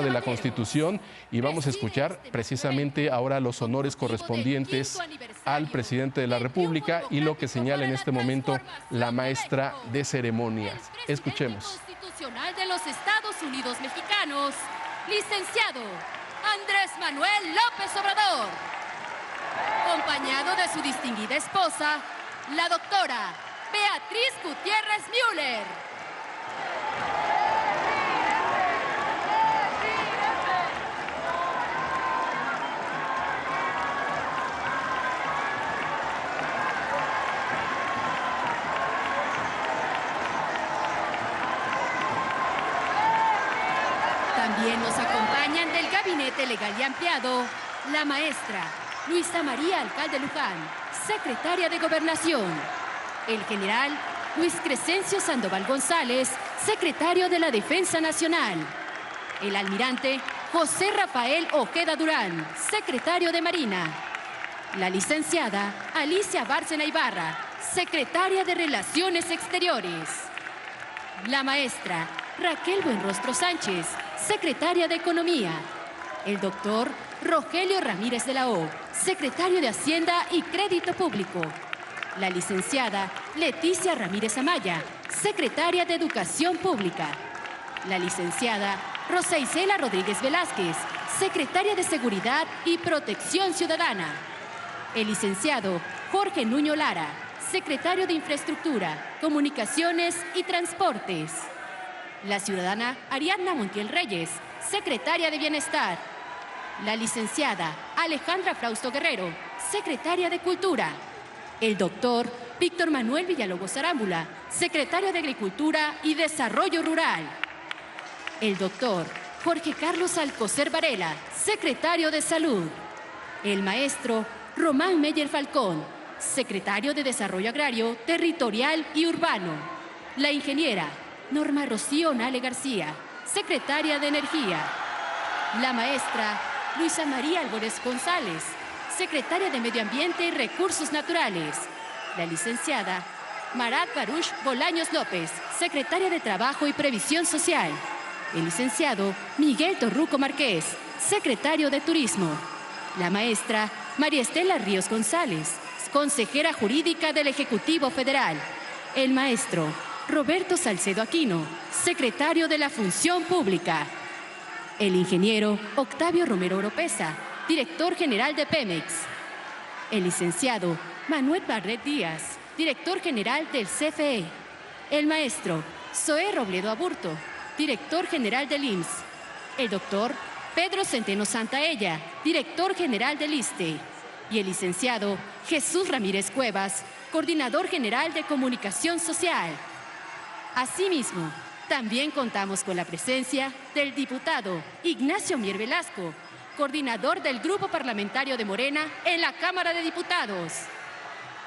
de la Constitución y vamos a escuchar precisamente ahora los honores correspondientes al presidente de la República y lo que señala en este momento la maestra de ceremonias. Escuchemos. Constitucional de los Estados Unidos Mexicanos, licenciado Andrés Manuel López Obrador, acompañado de su distinguida esposa, la doctora Beatriz Gutiérrez Müller. También nos acompañan del Gabinete Legal y Ampliado, la maestra Luisa María Alcalde Luján, secretaria de Gobernación, el general Luis Crescencio Sandoval González, secretario de la Defensa Nacional, el almirante José Rafael Ojeda Durán, secretario de Marina, la licenciada Alicia Bárcena Ibarra, secretaria de Relaciones Exteriores, la maestra Raquel Buenrostro Sánchez, secretaria de Economía, el doctor Rogelio Ramírez de la O, secretario de Hacienda y Crédito Público, la licenciada Leticia Ramírez Amaya, secretaria de Educación Pública, la licenciada Rosa Isela Rodríguez Velázquez, secretaria de Seguridad y Protección Ciudadana, el licenciado Jorge Nuño Lara, secretario de Infraestructura, Comunicaciones y Transportes, la ciudadana Ariadna Montiel Reyes, secretaria de Bienestar, la licenciada Alejandra Frausto Guerrero, secretaria de Cultura, el doctor Víctor Manuel Villalobos Arámbula, secretario de Agricultura y Desarrollo Rural, el doctor Jorge Carlos Alcocer Varela, secretario de Salud, el maestro Román Meyer Falcón, secretario de Desarrollo Agrario, Territorial y Urbano, la ingeniera Norma Rocío Nale García, secretaria de Energía, la maestra Luisa María Álvarez González, secretaria de Medio Ambiente y Recursos Naturales, la licenciada Marat Baruch Bolaños López, secretaria de Trabajo y Previsión Social, el licenciado Miguel Torruco Márquez, secretario de Turismo, la maestra María Estela Ríos González, consejera jurídica del Ejecutivo Federal, el maestro Roberto Salcedo Aquino, secretario de la Función Pública, el ingeniero Octavio Romero Oropesa, director general de Pemex, el licenciado Manuel Barret Díaz, director general del CFE, el maestro Zoé Robledo Aburto, director general del IMSS, el doctor Pedro Centeno Santaella, director general del ISSSTE, y el licenciado Jesús Ramírez Cuevas, coordinador general de Comunicación Social. Asimismo, también contamos con la presencia del diputado Ignacio Mier Velasco, coordinador del Grupo Parlamentario de Morena en la Cámara de Diputados,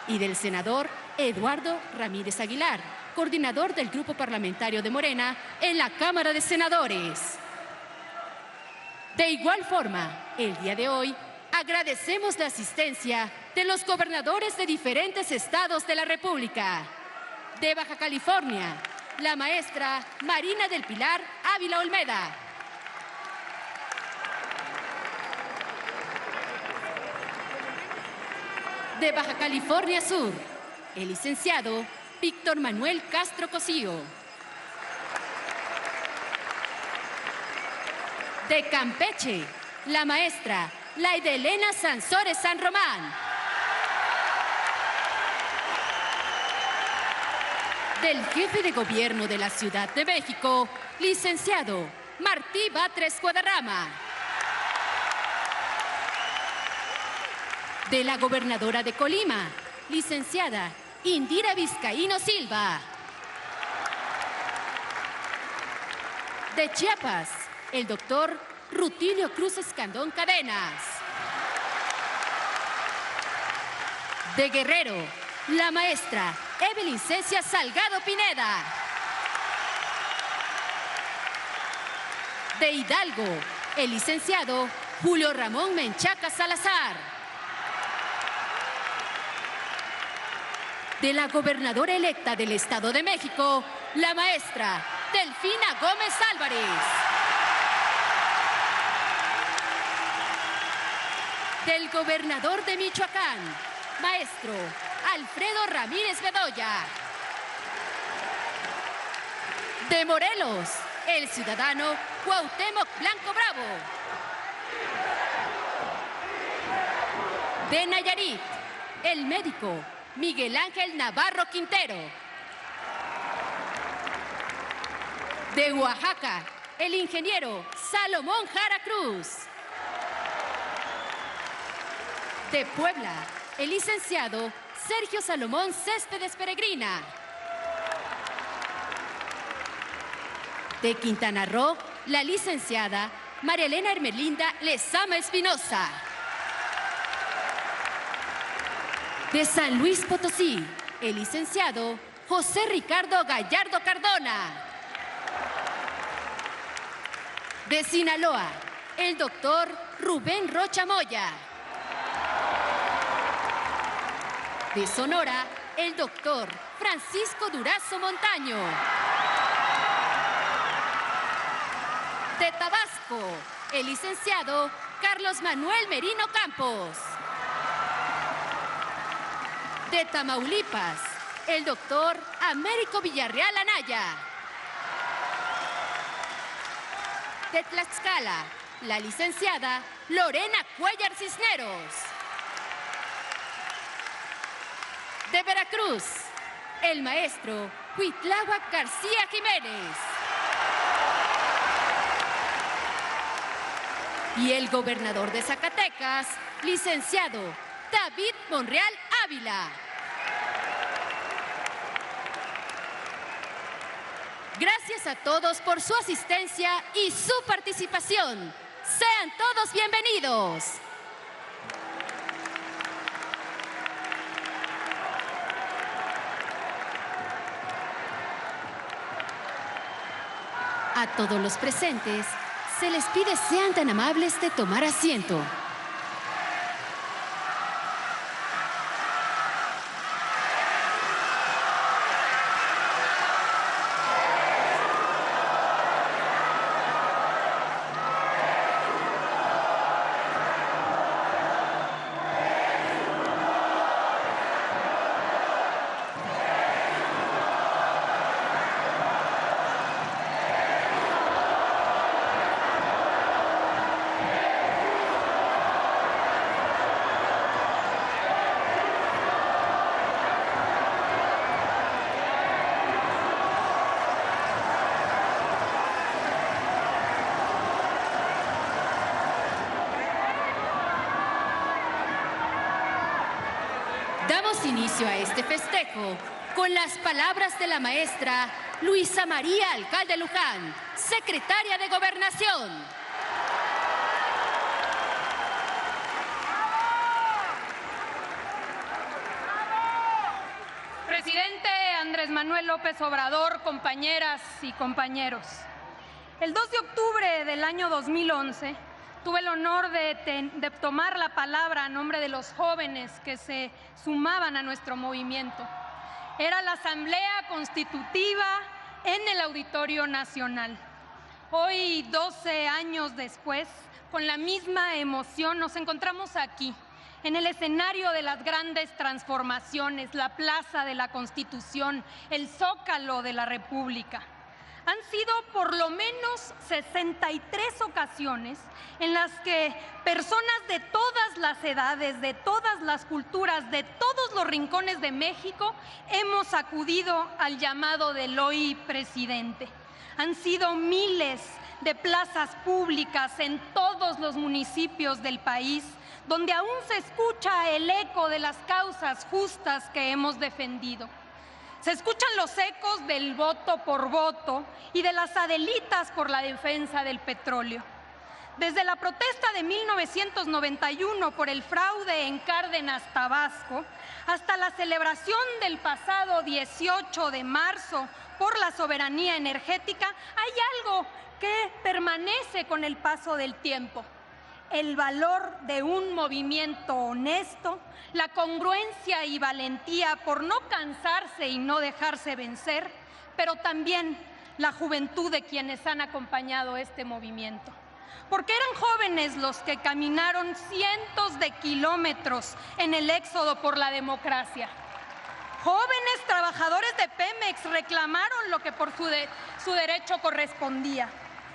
y del senador Eduardo Ramírez Aguilar, coordinador del Grupo Parlamentario de Morena en la Cámara de Senadores. De igual forma, el día de hoy, agradecemos la asistencia de los gobernadores de diferentes estados de la República. De Baja California, la maestra Marina del Pilar Ávila Olmeda. De Baja California Sur, el licenciado Víctor Manuel Castro Cosío. De Campeche, la maestra Laida Elena Sansores San Román. Del jefe de gobierno de la Ciudad de México, licenciado Martí Batres Guadarrama. De la gobernadora de Colima, licenciada Indira Vizcaíno Silva. De Chiapas, el doctor Rutilio Cruz Escandón Cadenas. De Guerrero, la maestra Evelyn Cecia Salgado Pineda. De Hidalgo, el licenciado Julio Ramón Menchaca Salazar. De la gobernadora electa del Estado de México, la maestra Delfina Gómez Álvarez. Del gobernador de Michoacán, maestro Alfredo Ramírez Bedoya. De Morelos, el ciudadano Cuauhtémoc Blanco Bravo. De Nayarit, el médico Miguel Ángel Navarro Quintero. De Oaxaca, el ingeniero Salomón Jara Cruz. De Puebla, el licenciado Sergio Salomón Céspedes Peregrina. De Quintana Roo, la licenciada María Elena Hermelinda Lezama Espinosa. De San Luis Potosí, el licenciado José Ricardo Gallardo Cardona. De Sinaloa, el doctor Rubén Rocha Moya. De Sonora, el doctor Francisco Durazo Montaño. De Tabasco, el licenciado Carlos Manuel Merino Campos. De Tamaulipas, el doctor Américo Villarreal Anaya. De Tlaxcala, la licenciada Lorena Cuellar Cisneros. De Veracruz, el maestro Cuitláhuac García Jiménez. Y el gobernador de Zacatecas, licenciado David Monreal Ávila. Gracias a todos por su asistencia y su participación. Sean todos bienvenidos. A todos los presentes, se les pide sean tan amables de tomar asiento. Damos inicio a este festejo con las palabras de la maestra Luisa María Alcalde Luján, secretaria de Gobernación. Presidente Andrés Manuel López Obrador, compañeras y compañeros. El 2 de octubre del año 2011, tuve el honor de tomar la palabra a nombre de los jóvenes que se sumaban a nuestro movimiento. Era la Asamblea Constitutiva en el Auditorio Nacional. Hoy, 12 años después, con la misma emoción, nos encontramos aquí, en el escenario de las grandes transformaciones, la Plaza de la Constitución, el Zócalo de la República. Han sido por lo menos 63 ocasiones en las que personas de todas las edades, de todas las culturas, de todos los rincones de México, hemos acudido al llamado del hoy presidente. Han sido miles de plazas públicas en todos los municipios del país, donde aún se escucha el eco de las causas justas que hemos defendido. Se escuchan los ecos del voto por voto y de las Adelitas por la defensa del petróleo. Desde la protesta de 1991 por el fraude en Cárdenas, Tabasco, hasta la celebración del pasado 18 de marzo por la soberanía energética, hay algo que permanece con el paso del tiempo: el valor de un movimiento honesto, la congruencia y valentía por no cansarse y no dejarse vencer, pero también la juventud de quienes han acompañado este movimiento. porque eran jóvenes los que caminaron cientos de kilómetros en el éxodo por la democracia. Jóvenes trabajadores de Pemex reclamaron lo que por su derecho correspondía.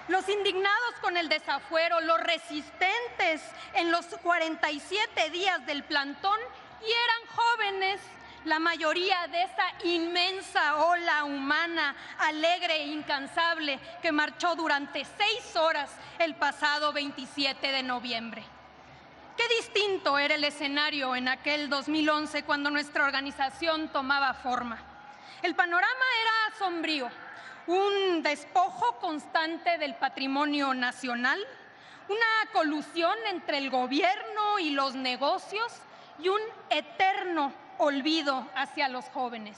Los indignados con el desafuero, los resistentes en los 47 días del plantón, y eran jóvenes, la mayoría de esa inmensa ola humana, alegre e incansable, que marchó durante 6 horas el pasado 27 de noviembre. Qué distinto era el escenario en aquel 2011 cuando nuestra organización tomaba forma. El panorama era sombrío, un despojo constante del patrimonio nacional, una colusión entre el gobierno y los negocios y un eterno olvido hacia los jóvenes.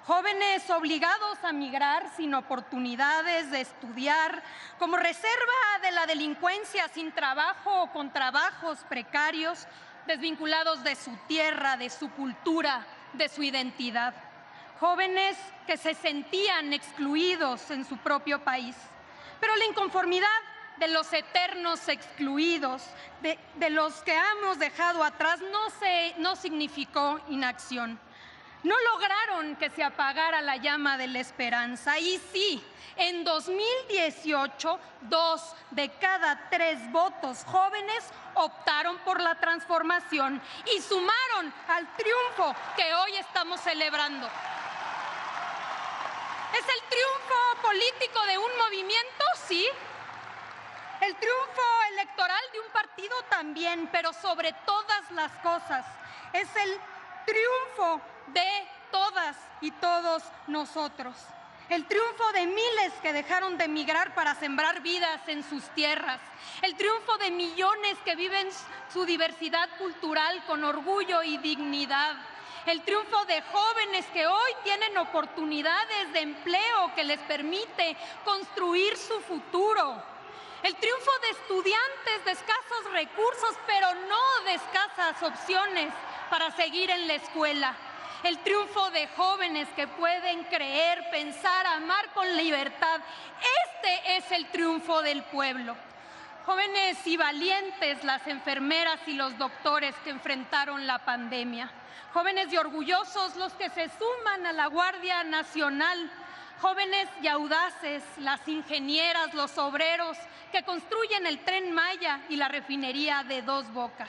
Jóvenes obligados a migrar sin oportunidades de estudiar, como reserva de la delincuencia, sin trabajo o con trabajos precarios, desvinculados de su tierra, de su cultura, de su identidad. Jóvenes que se sentían excluidos en su propio país. Pero la inconformidad de los eternos excluidos, de los que hemos dejado atrás, no significó inacción. No lograron que se apagara la llama de la esperanza. Y sí, en 2018, 2 de cada 3 votos jóvenes optaron por la transformación y sumaron al triunfo que hoy estamos celebrando. ¿Es el triunfo político de un movimiento? Sí. El triunfo electoral de un partido también, pero sobre todas las cosas, es el triunfo de todas y todos nosotros. El triunfo de miles que dejaron de emigrar para sembrar vidas en sus tierras. El triunfo de millones que viven su diversidad cultural con orgullo y dignidad. El triunfo de jóvenes que hoy tienen oportunidades de empleo que les permite construir su futuro. El triunfo de estudiantes de escasos recursos, pero no de escasas opciones para seguir en la escuela. El triunfo de jóvenes que pueden creer, pensar, amar con libertad. Este es el triunfo del pueblo. Jóvenes y valientes las enfermeras y los doctores que enfrentaron la pandemia. Jóvenes y orgullosos los que se suman a la Guardia Nacional. Jóvenes y audaces las ingenieras, los obreros que construyen el Tren Maya y la refinería de Dos Bocas.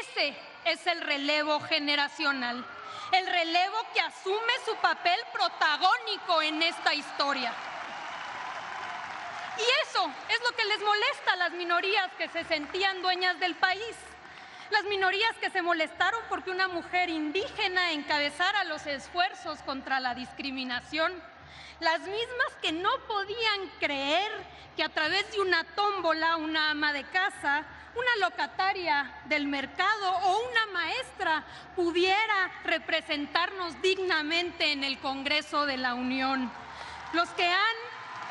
Ese es el relevo generacional, el relevo que asume su papel protagónico en esta historia. Y eso es lo que les molesta a las minorías que se sentían dueñas del país. Las minorías que se molestaron porque una mujer indígena encabezara los esfuerzos contra la discriminación. Las mismas que no podían creer que a través de una tómbola, una ama de casa, una locataria del mercado o una maestra pudiera representarnos dignamente en el Congreso de la Unión. Los que han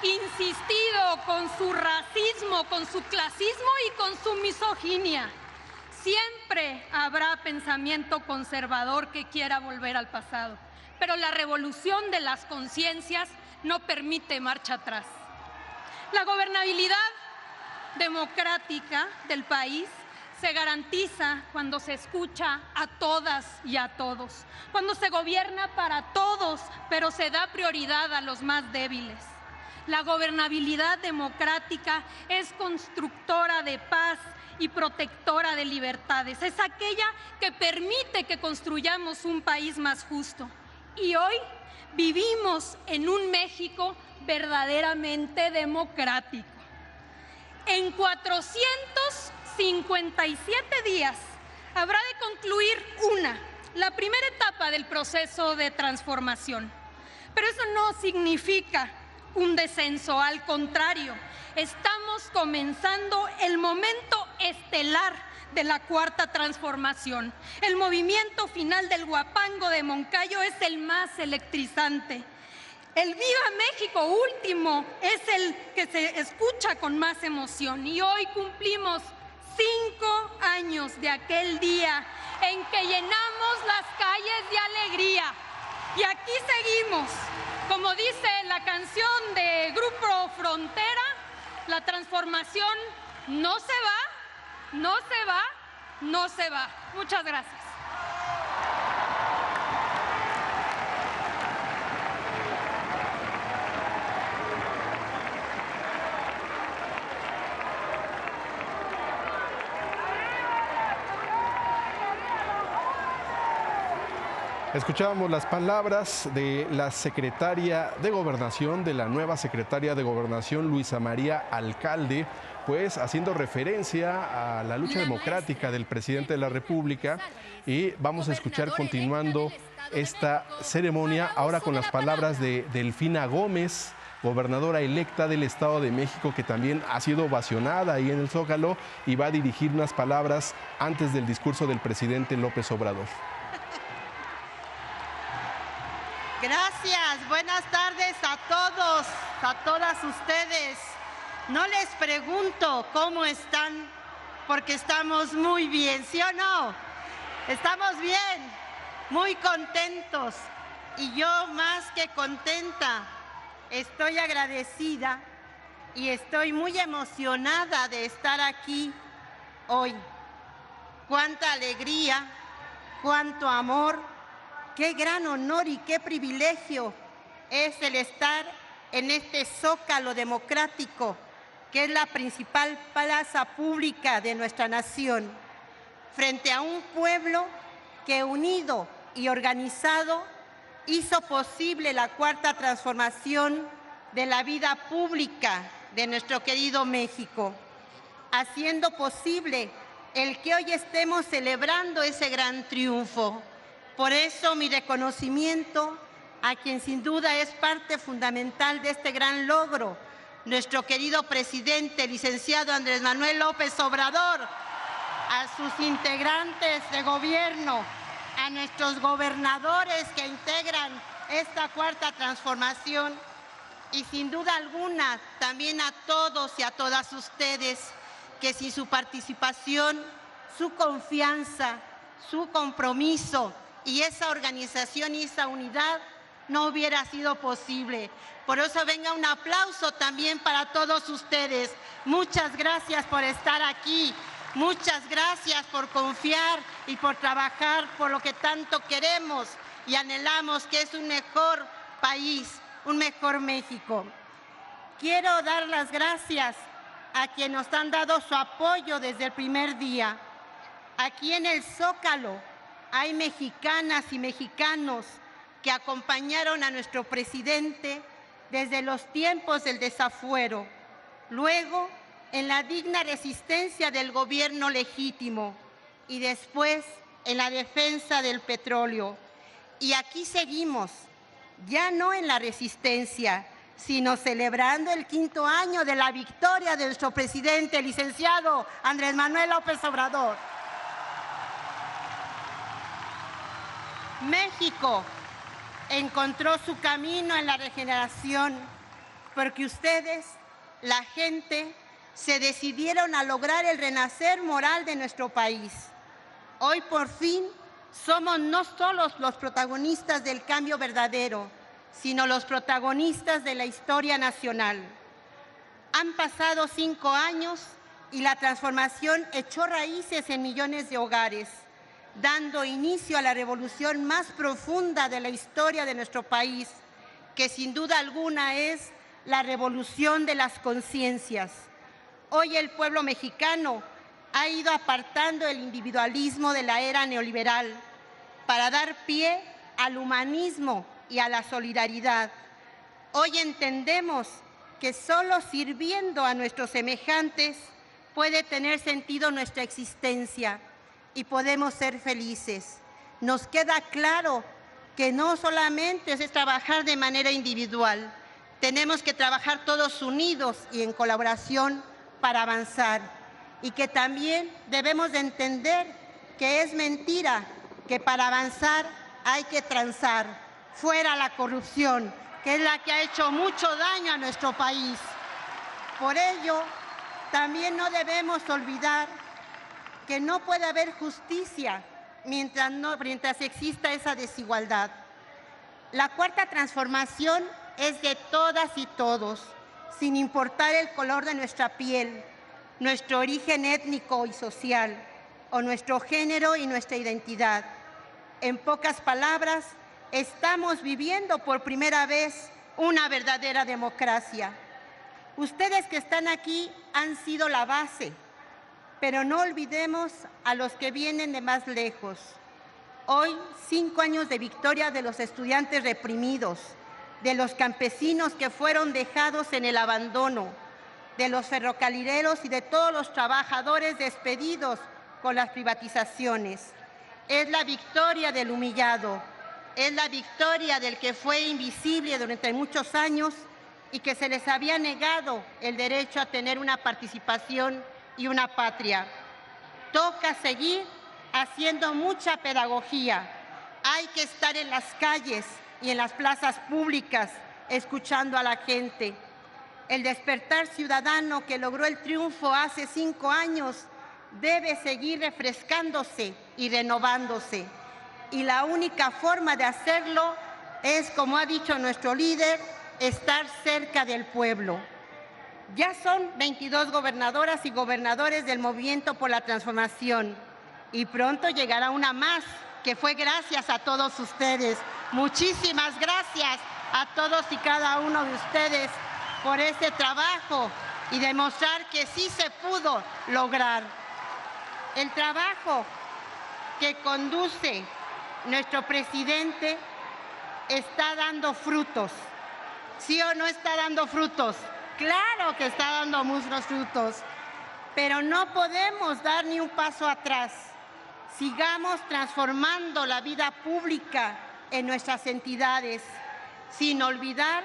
insistido con su racismo, con su clasismo y con su misoginia. Siempre habrá pensamiento conservador que quiera volver al pasado, pero la revolución de las conciencias no permite marcha atrás. La gobernabilidad democrática del país se garantiza cuando se escucha a todas y a todos, cuando se gobierna para todos, pero se da prioridad a los más débiles. La gobernabilidad democrática es constructora de paz y protectora de libertades. Es aquella que permite que construyamos un país más justo. Y hoy vivimos en un México verdaderamente democrático. En 457 días habrá de concluir la primera etapa del proceso de transformación. Pero eso no significa un descenso, al contrario, estamos comenzando el momento estelar de la cuarta transformación. El movimiento final del Huapango de Moncayo es el más electrizante. El Viva México último es el que se escucha con más emoción. Y hoy cumplimos 5 años de aquel día en que llenamos las calles de alegría. Y aquí seguimos, como dice la canción de Grupo Frontera, La transformación no se va, no se va, no se va. Muchas gracias. Escuchábamos las palabras de la secretaria de Gobernación, de la nueva secretaria de Gobernación, Luisa María Alcalde, pues haciendo referencia a la lucha democrática del presidente de la República. Y vamos a escuchar continuando esta ceremonia ahora con las palabras de Delfina Gómez, gobernadora electa del Estado de México, que también ha sido ovacionada ahí en el Zócalo y va a dirigir unas palabras antes del discurso del presidente López Obrador. Gracias, buenas tardes a todos, a todas ustedes. No les pregunto cómo están, porque estamos muy bien, ¿sí o no? Estamos bien, muy contentos. Y yo más que contenta, estoy agradecida y estoy muy emocionada de estar aquí hoy. Cuánta alegría, cuánto amor. Qué gran honor y qué privilegio es el estar en este zócalo democrático, que es la principal plaza pública de nuestra nación, frente a un pueblo que unido y organizado hizo posible la cuarta transformación de la vida pública de nuestro querido México, haciendo posible el que hoy estemos celebrando ese gran triunfo. Por eso mi reconocimiento a quien sin duda es parte fundamental de este gran logro, nuestro querido presidente, licenciado Andrés Manuel López Obrador, a sus integrantes de gobierno, a nuestros gobernadores que integran esta cuarta transformación y sin duda alguna también a todos y a todas ustedes que sin su participación, su confianza, su compromiso y esa organización y esa unidad no hubiera sido posible. Por eso venga un aplauso también para todos ustedes. Muchas gracias por estar aquí. Muchas gracias por confiar y por trabajar por lo que tanto queremos y anhelamos, que es un mejor país, un mejor México. Quiero dar las gracias a quienes nos han dado su apoyo desde el primer día. Aquí en el Zócalo hay mexicanas y mexicanos que acompañaron a nuestro presidente desde los tiempos del desafuero, luego en la digna resistencia del gobierno legítimo y después en la defensa del petróleo. Y aquí seguimos, ya no en la resistencia, sino celebrando el 5º año de la victoria de nuestro presidente, el licenciado Andrés Manuel López Obrador. México encontró su camino en la regeneración porque ustedes, la gente, se decidieron a lograr el renacer moral de nuestro país. Hoy por fin somos no solo los protagonistas del cambio verdadero, sino los protagonistas de la historia nacional. Han pasado 5 años y la transformación echó raíces en millones de hogares, dando inicio a la revolución más profunda de la historia de nuestro país, que sin duda alguna es la revolución de las conciencias. Hoy el pueblo mexicano ha ido apartando el individualismo de la era neoliberal para dar pie al humanismo y a la solidaridad. Hoy entendemos que solo sirviendo a nuestros semejantes puede tener sentido nuestra existencia y podemos ser felices. Nos queda claro que no solamente es trabajar de manera individual, tenemos que trabajar todos unidos y en colaboración para avanzar, y que también debemos de entender que es mentira que para avanzar hay que transar, fuera la corrupción, que es la que ha hecho mucho daño a nuestro país. Por ello, también no debemos olvidar que no puede haber justicia mientras exista esa desigualdad. La cuarta transformación es de todas y todos, sin importar el color de nuestra piel, nuestro origen étnico y social, o nuestro género y nuestra identidad. En pocas palabras, estamos viviendo por primera vez una verdadera democracia. Ustedes que están aquí han sido la base, pero no olvidemos a los que vienen de más lejos. Hoy, 5 años de victoria de los estudiantes reprimidos, de los campesinos que fueron dejados en el abandono, de los ferrocarrileros y de todos los trabajadores despedidos con las privatizaciones. Es la victoria del humillado, es la victoria del que fue invisible durante muchos años y que se les había negado el derecho a tener una participación y una patria. Toca seguir haciendo mucha pedagogía. Hay que estar en las calles y en las plazas públicas escuchando a la gente. El despertar ciudadano que logró el triunfo hace 5 años debe seguir refrescándose y renovándose. Y la única forma de hacerlo es, como ha dicho nuestro líder, estar cerca del pueblo. Ya son 22 gobernadoras y gobernadores del Movimiento por la Transformación y pronto llegará una más, que fue gracias a todos ustedes. Muchísimas gracias a todos y cada uno de ustedes por este trabajo y demostrar que sí se pudo lograr. El trabajo que conduce nuestro presidente está dando frutos. ¿Sí o no está dando frutos? Claro que está dando muchos frutos, pero no podemos dar ni un paso atrás. Sigamos transformando la vida pública en nuestras entidades, sin olvidar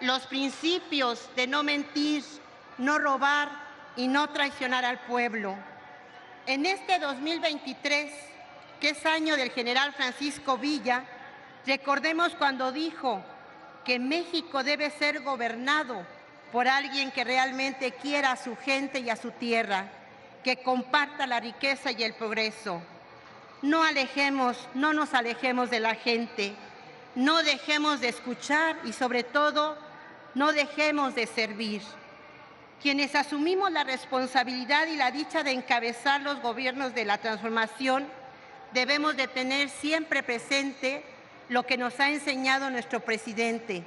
los principios de no mentir, no robar y no traicionar al pueblo. En este 2023, que es año del general Francisco Villa, recordemos cuando dijo que México debe ser gobernado por alguien que realmente quiera a su gente y a su tierra, que comparta la riqueza y el progreso. No nos alejemos de la gente, no dejemos de escuchar y sobre todo no dejemos de servir. Quienes asumimos la responsabilidad y la dicha de encabezar los gobiernos de la transformación, debemos de tener siempre presente lo que nos ha enseñado nuestro presidente,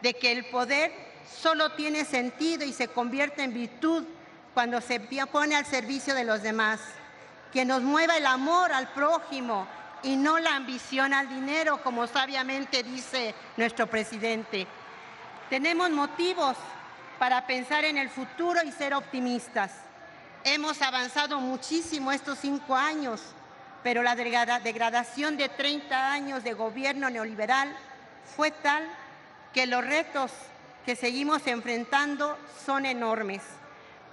de que el poder solo tiene sentido y se convierte en virtud cuando se pone al servicio de los demás, que nos mueva el amor al prójimo y no la ambición al dinero, como sabiamente dice nuestro presidente. Tenemos motivos para pensar en el futuro y ser optimistas. Hemos avanzado muchísimo estos 5 años, pero la degradación de 30 años de gobierno neoliberal fue tal que los retos que seguimos enfrentando son enormes.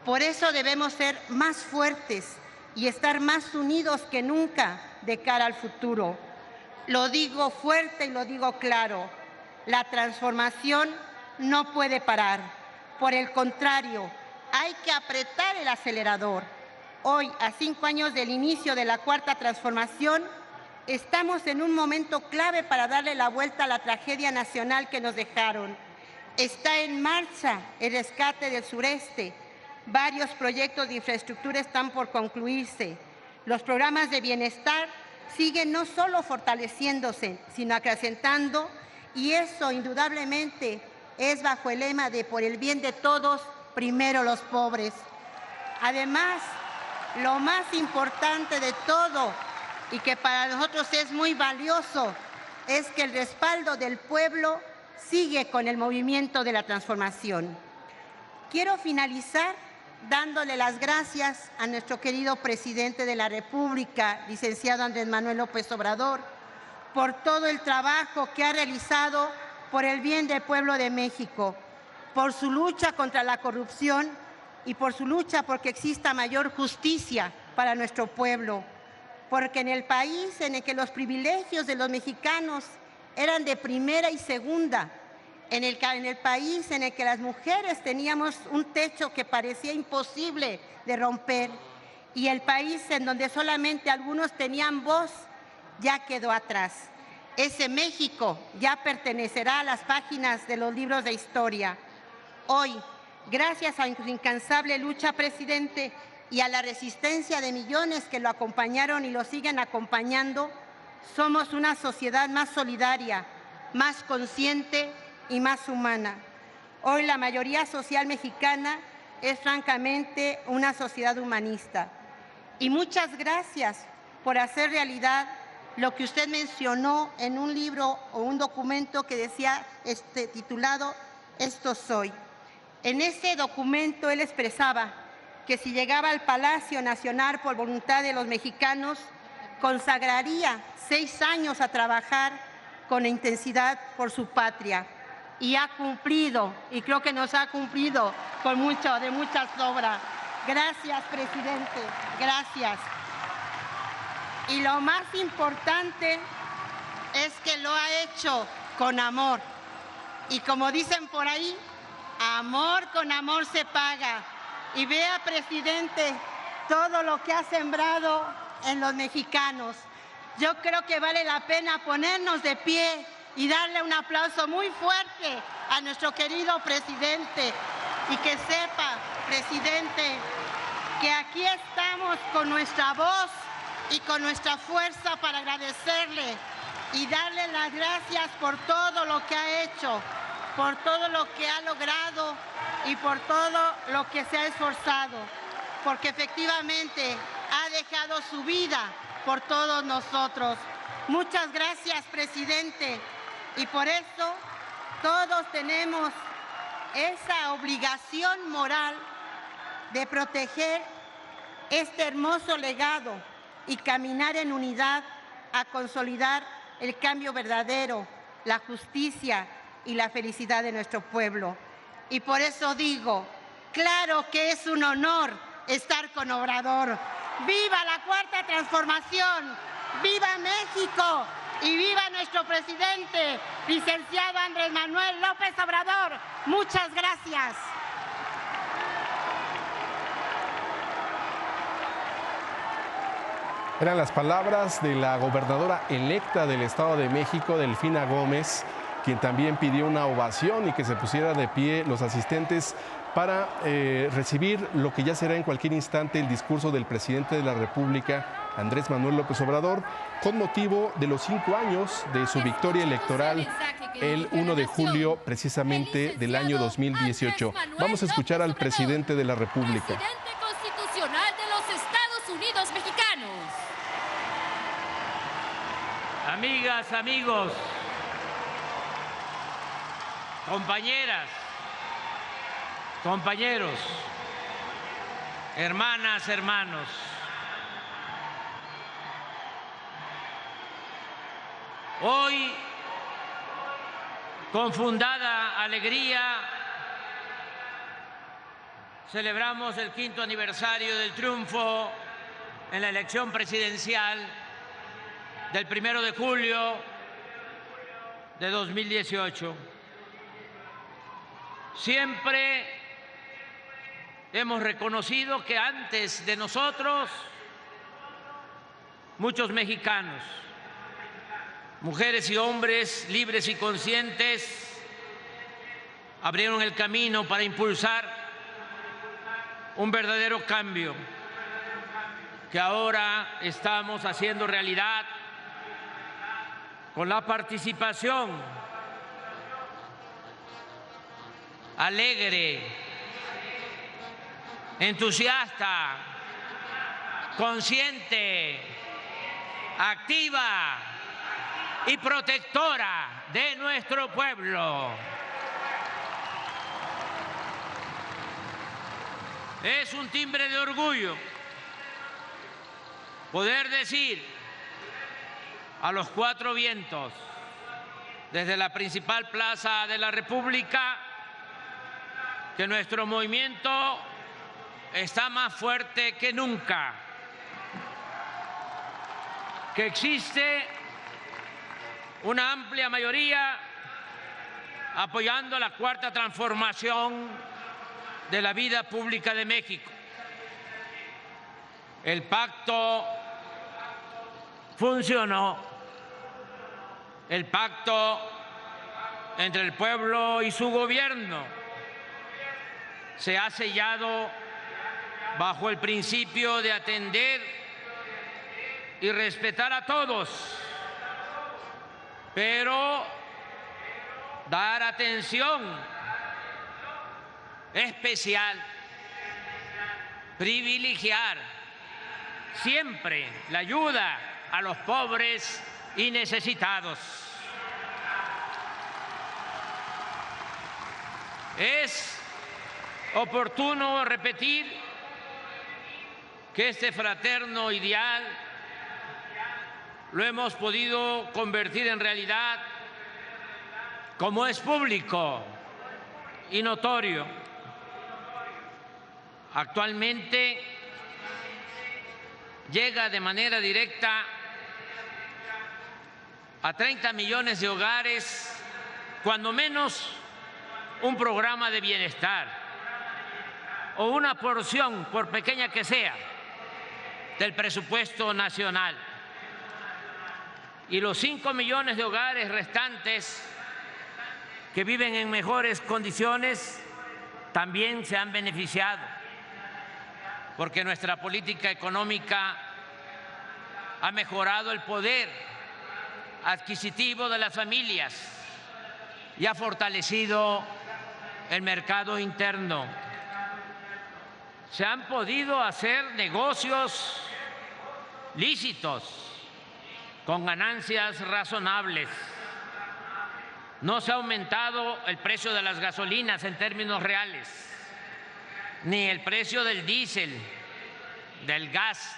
Por eso debemos ser más fuertes y estar más unidos que nunca de cara al futuro. Lo digo fuerte y lo digo claro, la transformación no puede parar. Por el contrario, hay que apretar el acelerador. Hoy, a 5 años del inicio de la cuarta transformación, estamos en un momento clave para darle la vuelta a la tragedia nacional que nos dejaron. Está en marcha el rescate del sureste. Varios proyectos de infraestructura están por concluirse. Los programas de bienestar siguen no solo fortaleciéndose, sino acrecentando, y eso indudablemente es bajo el lema de por el bien de todos, primero los pobres. Además, lo más importante de todo y que para nosotros es muy valioso es que el respaldo del pueblo sigue con el movimiento de la transformación. Quiero finalizar dándole las gracias a nuestro querido presidente de la República, licenciado Andrés Manuel López Obrador, por todo el trabajo que ha realizado por el bien del pueblo de México, por su lucha contra la corrupción y por su lucha porque exista mayor justicia para nuestro pueblo, porque en el país en el que los privilegios de los mexicanos eran de primera y segunda, en el país en el que las mujeres teníamos un techo que parecía imposible de romper, y el país en donde solamente algunos tenían voz, ya quedó atrás. Ese México ya pertenecerá a las páginas de los libros de historia. Hoy, Gracias a su incansable lucha, presidente, y a la resistencia de millones que lo acompañaron y lo siguen acompañando, somos una sociedad más solidaria, más consciente y más humana. Hoy la mayoría social mexicana es francamente una sociedad humanista. Y muchas gracias por hacer realidad lo que usted mencionó en un libro o un documento que decía titulado Esto soy. En ese documento él expresaba que si llegaba al Palacio Nacional por voluntad de los mexicanos, consagraría 6 años a trabajar con intensidad por su patria. Y ha cumplido, y creo que nos ha cumplido con muchas obras. Gracias, presidente, gracias. Y lo más importante es que lo ha hecho con amor. Y como dicen por ahí, amor con amor se paga. Y vea, presidente, todo lo que ha sembrado en los mexicanos. Yo creo que vale la pena ponernos de pie y darle un aplauso muy fuerte a nuestro querido presidente. Y que sepa, presidente, que aquí estamos con nuestra voz y con nuestra fuerza para agradecerle y darle las gracias por todo lo que ha hecho, por todo lo que ha logrado y por todo lo que se ha esforzado, porque efectivamente ha dejado su vida por todos nosotros. Muchas gracias, presidente, y por eso todos tenemos esa obligación moral de proteger este hermoso legado y caminar en unidad a consolidar el cambio verdadero, la justicia y la felicidad de nuestro pueblo. Y por eso digo, claro que es un honor estar con Obrador. ¡Viva la Cuarta Transformación! ¡Viva México! Y viva nuestro presidente, licenciado Andrés Manuel López Obrador. Muchas gracias. Eran las palabras de la gobernadora electa del Estado de México, Delfina Gómez, quien también pidió una ovación y que se pusiera de pie los asistentes para recibir lo que ya será en cualquier instante el discurso del presidente de la República, Andrés Manuel López Obrador, con motivo de los 5 años de su victoria electoral el 1 de julio precisamente del año 2018. Vamos a escuchar al presidente de la República. Presidente constitucional de los Estados Unidos mexicanos. Amigas, amigos, compañeras, compañeros, hermanas, hermanos, hoy, con fundada alegría, celebramos el 5º aniversario del triunfo en la elección presidencial del 1 de julio de 2018. Siempre hemos reconocido que antes de nosotros, muchos mexicanos, mujeres y hombres libres y conscientes, abrieron el camino para impulsar un verdadero cambio que ahora estamos haciendo realidad con la participación alegre, entusiasta, consciente, activa y protectora de nuestro pueblo. Es un timbre de orgullo poder decir a los 4 vientos, desde la principal plaza de la República, que nuestro movimiento está más fuerte que nunca, que existe una amplia mayoría apoyando la Cuarta Transformación de la vida pública de México. El pacto funcionó, el pacto entre el pueblo y su gobierno se ha sellado bajo el principio de atender y respetar a todos, pero dar atención especial, privilegiar siempre la ayuda a los pobres y necesitados. Es oportuno repetir que este fraterno ideal lo hemos podido convertir en realidad, como es público y notorio. Actualmente llega de manera directa a 30 millones de hogares, cuando menos un programa de bienestar o una porción, por pequeña que sea, del presupuesto nacional. Y los 5 millones de hogares restantes que viven en mejores condiciones también se han beneficiado, porque nuestra política económica ha mejorado el poder adquisitivo de las familias y ha fortalecido el mercado interno. Se han podido hacer negocios lícitos con ganancias razonables. No se ha aumentado el precio de las gasolinas en términos reales, ni el precio del diésel, del gas.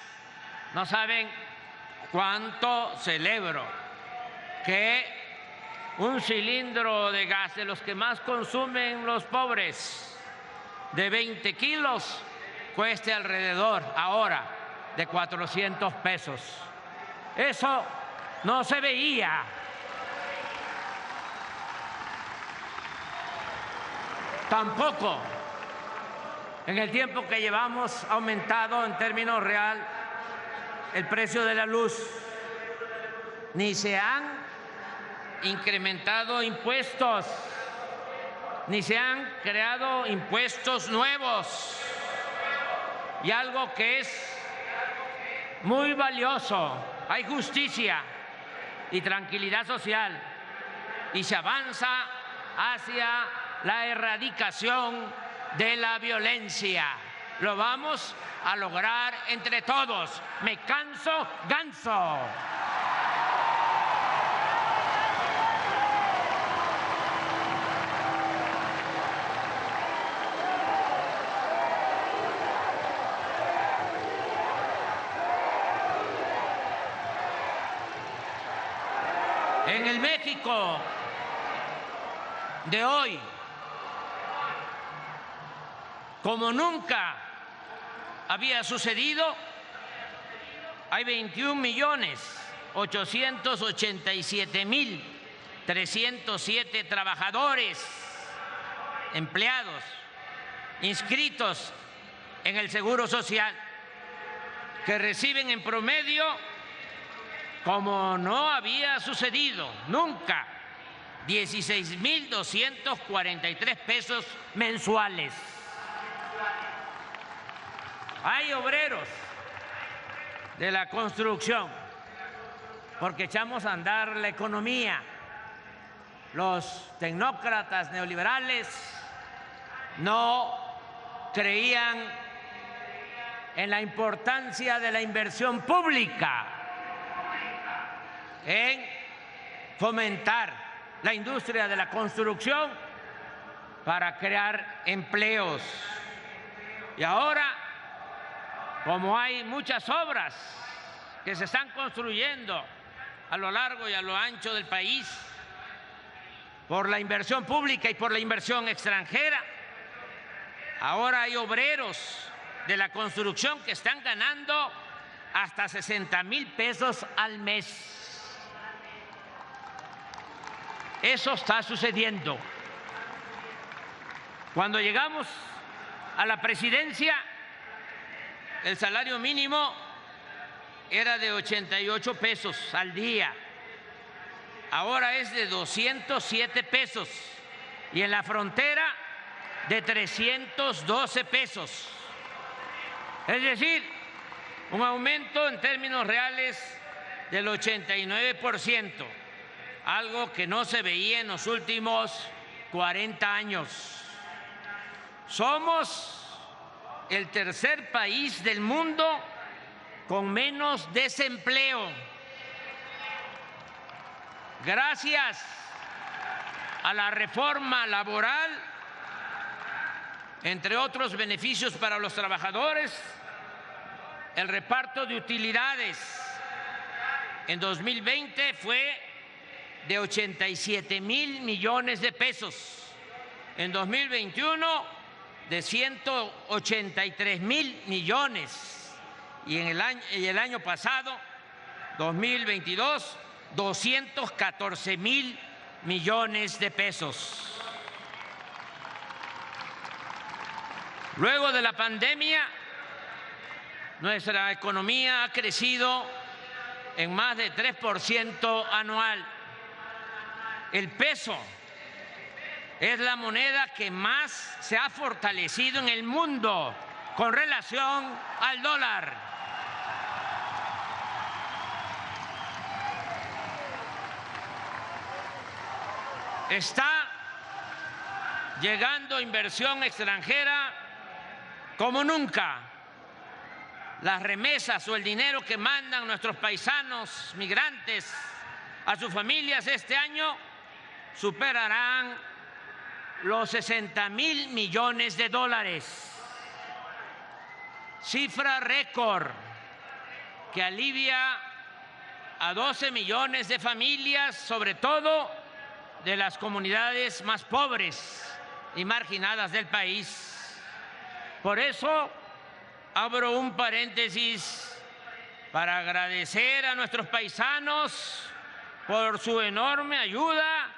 No saben cuánto celebro que un cilindro de gas, de los que más consumen los pobres, de 20 kilos, cueste alrededor ahora de 400 pesos. Eso no se veía. Tampoco en el tiempo que llevamos ha aumentado en términos real el precio de la luz, ni se han incrementado impuestos, ni se han creado impuestos nuevos. Y algo que es muy valioso, hay justicia y tranquilidad social y se avanza hacia la erradicación de la violencia. Lo vamos a lograr entre todos. Me canso, ganso. En el México de hoy, como nunca había sucedido, hay 21.887.307 trabajadores, empleados, inscritos en el Seguro Social, que reciben en promedio, como no había sucedido nunca, 16.243 pesos mensuales. Hay obreros de la construcción, porque echamos a andar la economía. Los tecnócratas neoliberales no creían en la importancia de la inversión pública, en fomentar la industria de la construcción para crear empleos. Y ahora, como hay muchas obras que se están construyendo a lo largo y a lo ancho del país por la inversión pública y por la inversión extranjera, ahora hay obreros de la construcción que están ganando hasta 60,000 pesos al mes. Eso está sucediendo. Cuando llegamos a la presidencia, el salario mínimo era de 88 pesos al día. Ahora es de 207 pesos. Y en la frontera, de 312 pesos. Es decir, un aumento en términos reales del 89%, algo que no se veía en los últimos 40 años. Somos el tercer país del mundo con menos desempleo. Gracias a la reforma laboral, entre otros beneficios para los trabajadores, el reparto de utilidades en 2020 fue de 87,000 millones de pesos. En 2021, de 183,000 millones. Y en el año pasado, 2022, 214,000 millones de pesos. Luego de la pandemia, nuestra economía ha crecido en más de 3% anual. El peso es la moneda que más se ha fortalecido en el mundo con relación al dólar. Está llegando inversión extranjera como nunca. Las remesas o el dinero que mandan nuestros paisanos migrantes a sus familias este año superarán los 60,000 millones de dólares. Cifra récord que alivia a 12 millones de familias, sobre todo de las comunidades más pobres y marginadas del país. Por eso, abro un paréntesis para agradecer a nuestros paisanos por su enorme ayuda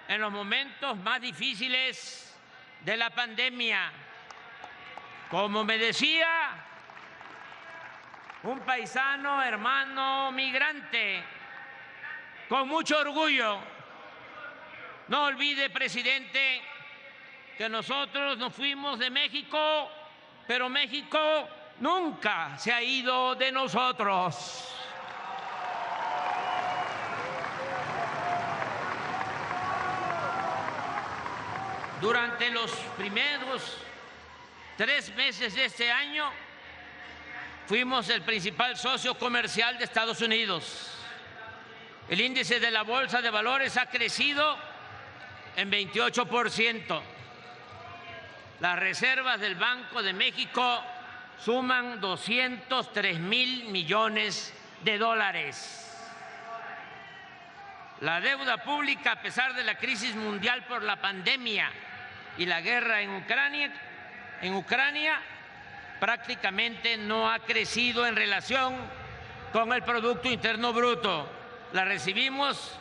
en los momentos más difíciles de la pandemia. Como me decía un paisano, hermano migrante, con mucho orgullo: no olvide, presidente, que nosotros nos fuimos de México, pero México nunca se ha ido de nosotros. Durante los primeros 3 meses de este año, fuimos el principal socio comercial de Estados Unidos. El índice de la Bolsa de Valores ha crecido en 28%. Las reservas del Banco de México suman 203,000 millones de dólares. La deuda pública, a pesar de la crisis mundial por la pandemia y la guerra en Ucrania, prácticamente no ha crecido en relación con el Producto Interno Bruto. La recibimos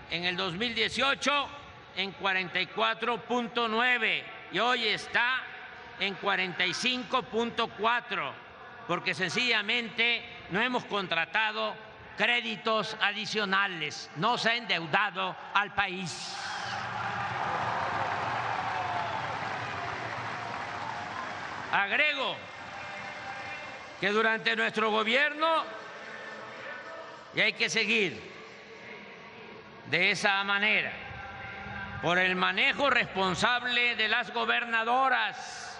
en el 2018 en 44.9 y hoy está en 45.4, porque sencillamente no hemos contratado créditos adicionales, no se ha endeudado al país. Agrego que durante nuestro gobierno, y hay que seguir de esa manera, por el manejo responsable de las gobernadoras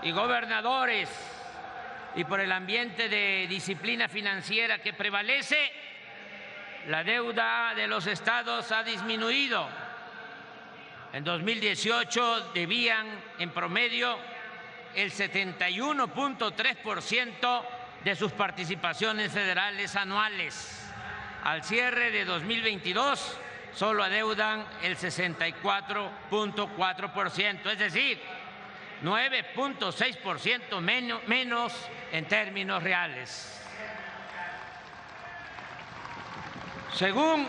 y gobernadores y por el ambiente de disciplina financiera que prevalece, la deuda de los estados ha disminuido. En 2018 debían en promedio el 71.3% de sus participaciones federales anuales. Al cierre de 2022 solo adeudan el 64.4%, es decir, 9.6% menos en términos reales. Según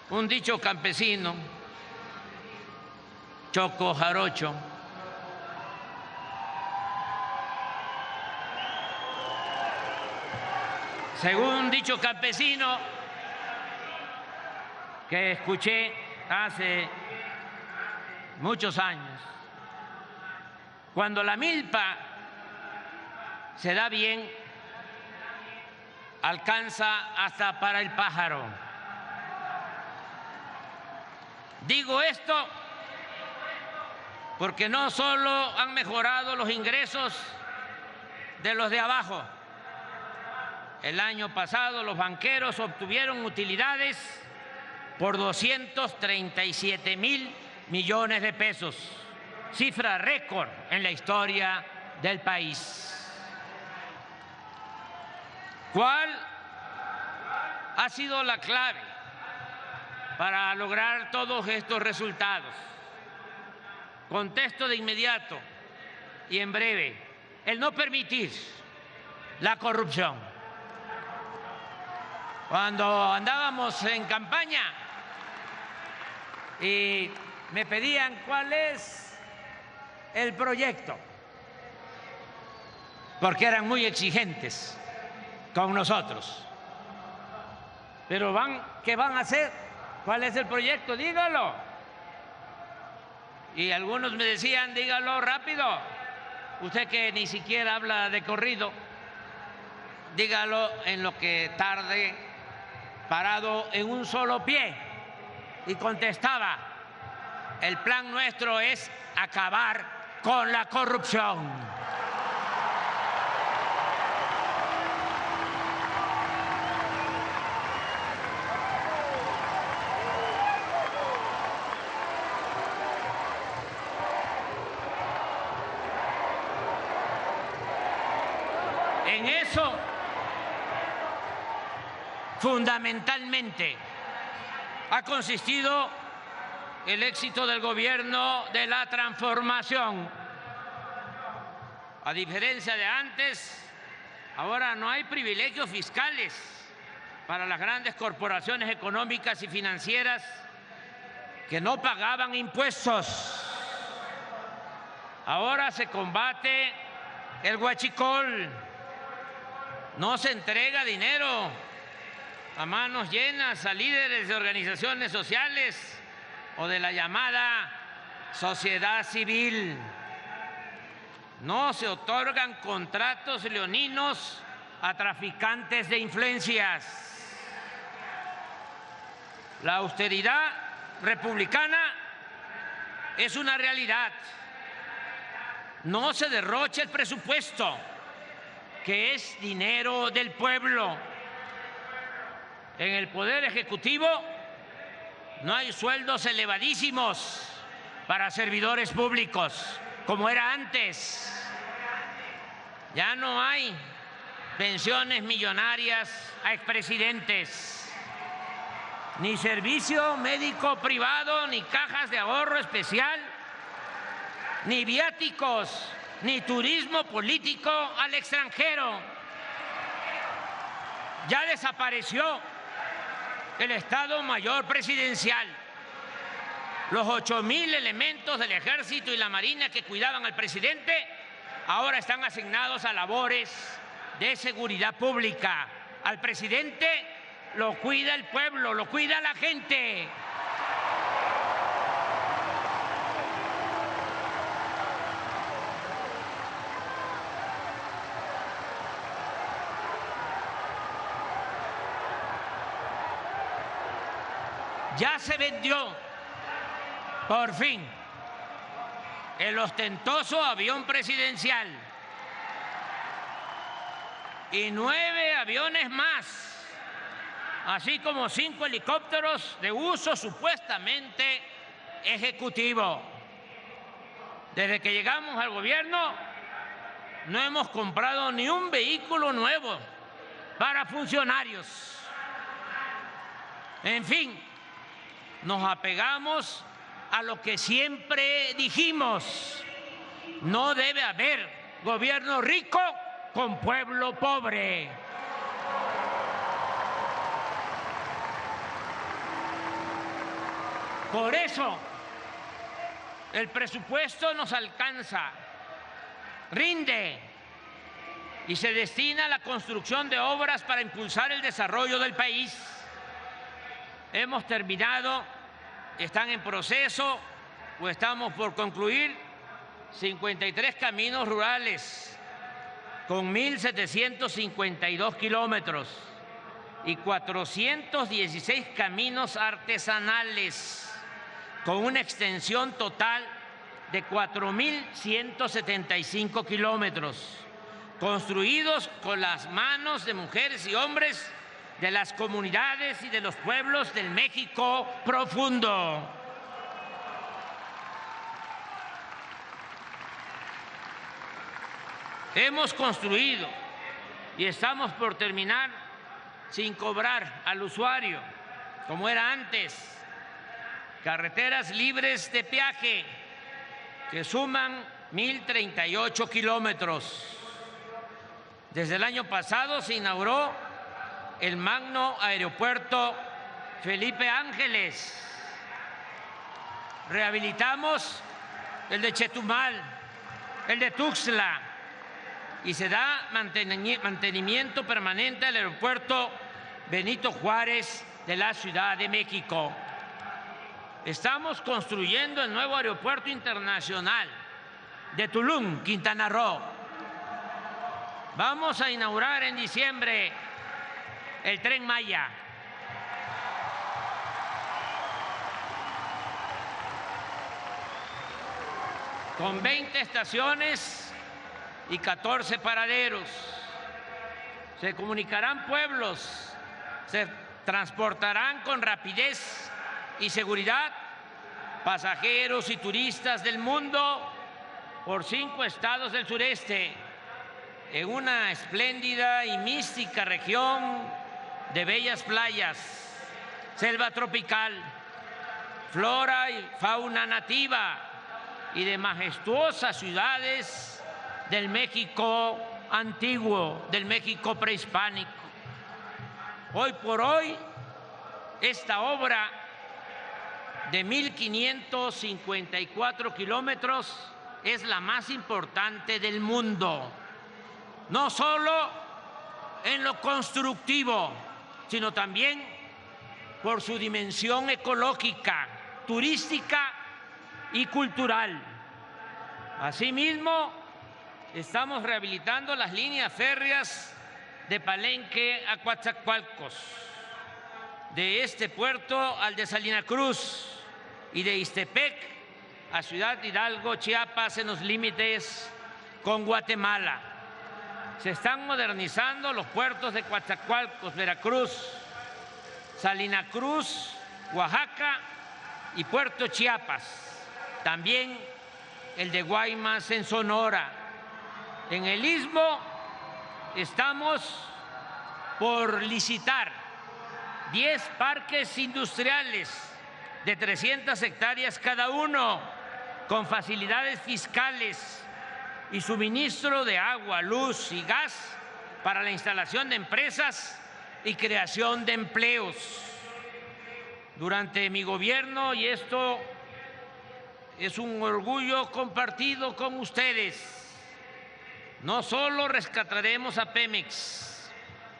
un dicho campesino, choco jarocho, según un dicho campesino que escuché hace muchos años. Cuando la milpa se da bien, alcanza hasta para el pájaro. Digo esto porque no solo han mejorado los ingresos de los de abajo. El año pasado los banqueros obtuvieron utilidades por 237,000 millones de pesos, cifra récord en la historia del país. ¿Cuál ha sido la clave para lograr todos estos resultados? Contesto de inmediato y en breve: el no permitir la corrupción. Cuando andábamos en campaña y me pedían cuál es el proyecto, porque eran muy exigentes con nosotros. Pero ¿qué van a hacer? ¿Cuál es el proyecto? Dígalo. Y algunos me decían, dígalo rápido. Usted que ni siquiera habla de corrido, dígalo en lo que tarde, parado en un solo pie. Y contestaba: el plan nuestro es acabar con la corrupción. En eso, fundamentalmente, ha consistido el éxito del gobierno de la transformación. A diferencia de antes, ahora no hay privilegios fiscales para las grandes corporaciones económicas y financieras que no pagaban impuestos. Ahora se combate el huachicol. No se entrega dinero a manos llenas a líderes de organizaciones sociales o de la llamada sociedad civil. No se otorgan contratos leoninos a traficantes de influencias. La austeridad republicana es una realidad. No se derrocha el presupuesto, que es dinero del pueblo. En el Poder Ejecutivo no hay sueldos elevadísimos para servidores públicos, como era antes. Ya no hay pensiones millonarias a expresidentes, ni servicio médico privado, ni cajas de ahorro especial, ni viáticos, ni turismo político al extranjero. Ya desapareció el Estado Mayor Presidencial. Los 8,000 elementos del Ejército y la Marina que cuidaban al presidente ahora están asignados a labores de seguridad pública. Al presidente lo cuida el pueblo, lo cuida la gente. Ya se vendió, por fin, el ostentoso avión presidencial y 9 aviones más, así como 5 helicópteros de uso supuestamente ejecutivo. Desde que llegamos al gobierno no hemos comprado ni un vehículo nuevo para funcionarios. En fin, nos apegamos a lo que siempre dijimos: no debe haber gobierno rico con pueblo pobre. Por eso el presupuesto nos alcanza, rinde y se destina a la construcción de obras para impulsar el desarrollo del país. Hemos terminado, están en proceso o estamos por concluir 53 caminos rurales con 1.752 kilómetros y 416 caminos artesanales con una extensión total de 4.175 kilómetros, construidos con las manos de mujeres y hombres de las comunidades y de los pueblos del México profundo. Hemos construido y estamos por terminar sin cobrar al usuario, como era antes, carreteras libres de peaje que suman 1.038 kilómetros. Desde el año pasado se inauguró el magno aeropuerto Felipe Ángeles. Rehabilitamos el de Chetumal, el de Tuxtla, y se da mantenimiento permanente al aeropuerto Benito Juárez de la Ciudad de México. Estamos construyendo el nuevo aeropuerto internacional de Tulum, Quintana Roo. Vamos a inaugurar en diciembre el Tren Maya. Con 20 estaciones y 14 paraderos. Se comunicarán pueblos, se transportarán con rapidez y seguridad pasajeros y turistas del mundo por 5 estados del sureste, en una espléndida y mística región de bellas playas, selva tropical, flora y fauna nativa y de majestuosas ciudades del México antiguo, del México prehispánico. Hoy por hoy, esta obra de 1.554 kilómetros es la más importante del mundo, no solo en lo constructivo, sino también por su dimensión ecológica, turística y cultural. Asimismo, estamos rehabilitando las líneas férreas de Palenque a Coatzacoalcos, de este puerto al de Salina Cruz y de Ixtepec a Ciudad Hidalgo, Chiapas, en los límites con Guatemala. Se están modernizando los puertos de Coatzacoalcos, Veracruz, Salina Cruz, Oaxaca y Puerto Chiapas. También el de Guaymas en Sonora. En el Istmo estamos por licitar 10 parques industriales de 300 hectáreas cada uno, con facilidades fiscales y suministro de agua, luz y gas para la instalación de empresas y creación de empleos. Durante mi gobierno, y esto es un orgullo compartido con ustedes, no solo rescataremos a Pemex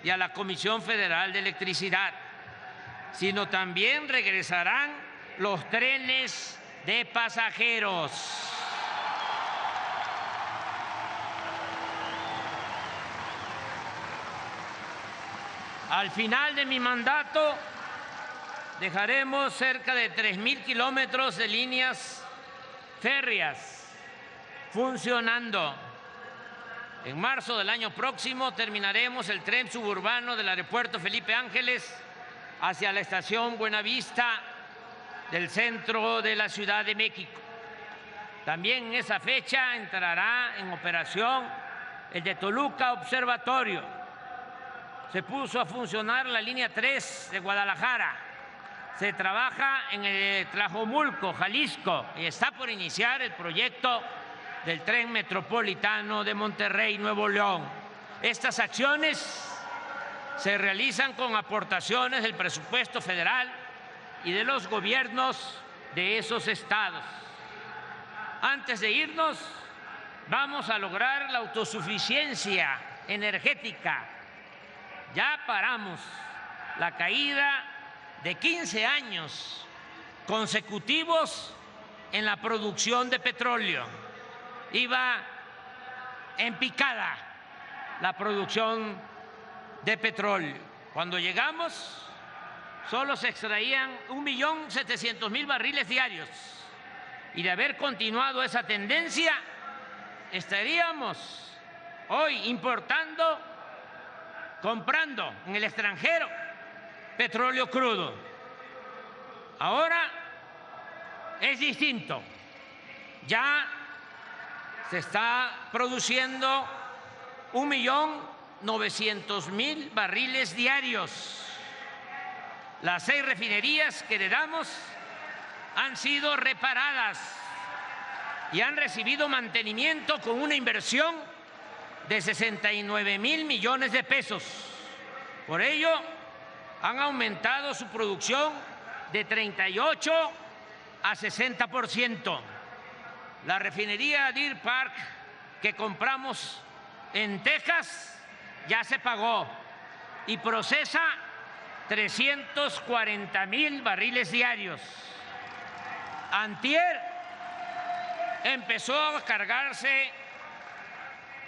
y a la Comisión Federal de Electricidad, sino también regresarán los trenes de pasajeros. Al final de mi mandato dejaremos cerca de 3.000 kilómetros de líneas férreas funcionando. En marzo del año próximo terminaremos el tren suburbano del aeropuerto Felipe Ángeles hacia la estación Buenavista del centro de la Ciudad de México. También en esa fecha entrará en operación el de Toluca Observatorio. Se puso a funcionar la línea 3 de Guadalajara. Se trabaja en el Tlajomulco, Jalisco, y está por iniciar el proyecto del tren metropolitano de Monterrey, Nuevo León. Estas acciones se realizan con aportaciones del presupuesto federal y de los gobiernos de esos estados. Antes de irnos, vamos a lograr la autosuficiencia energética. Ya paramos la caída de 15 años consecutivos en la producción de petróleo. Iba en picada la producción de petróleo. Cuando llegamos, solo se extraían 1.700.000 barriles diarios. Y de haber continuado esa tendencia, estaríamos hoy importando, comprando en el extranjero petróleo crudo. Ahora es distinto. Ya se está produciendo 1.900.000 barriles diarios. Las 6 refinerías que heredamos han sido reparadas y han recibido mantenimiento con una inversión de 69.000 millones de pesos. Por ello, han aumentado su producción de 38 a 60%. La refinería Deer Park que compramos en Texas ya se pagó y procesa 340.000 barriles diarios. Antier empezó a cargarse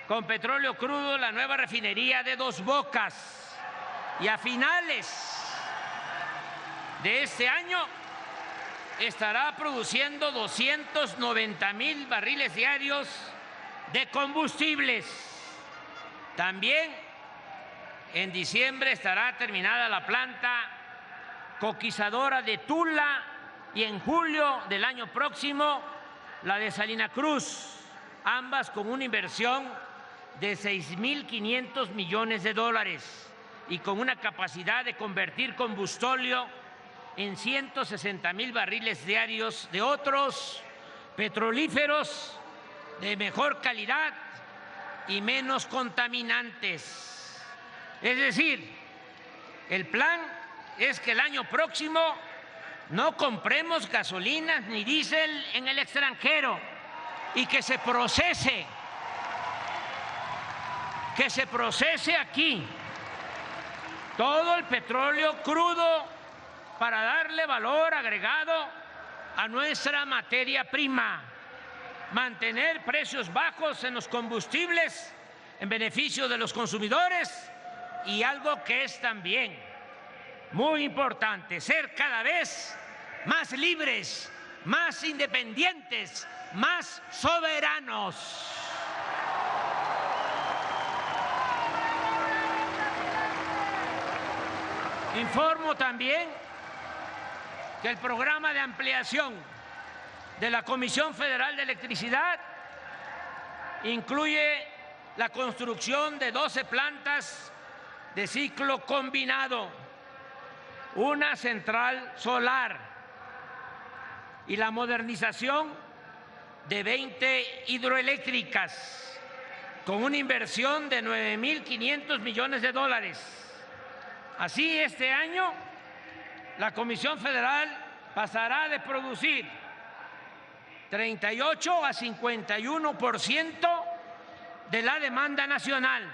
con petróleo crudo la nueva refinería de Dos Bocas y a finales de este año estará produciendo 290.000 barriles diarios de combustibles. También en diciembre estará terminada la planta coquizadora de Tula y en julio del año próximo la de Salina Cruz, ambas con una inversión de 6.500 millones de dólares y con una capacidad de convertir combustóleo en 160.000 barriles diarios de otros petrolíferos de mejor calidad y menos contaminantes. Es decir, el plan es que el año próximo no compremos gasolina ni diésel en el extranjero y que se procese aquí todo el petróleo crudo para darle valor agregado a nuestra materia prima, mantener precios bajos en los combustibles en beneficio de los consumidores y algo que es también muy importante, ser cada vez más libres, más independientes, más soberanos. Informo también que el programa de ampliación de la Comisión Federal de Electricidad incluye la construcción de 12 plantas de ciclo combinado, una central solar y la modernización de 20 hidroeléctricas con una inversión de 9.500 millones de dólares. Así, este año, la Comisión Federal pasará de producir 38 a 51% de la demanda nacional,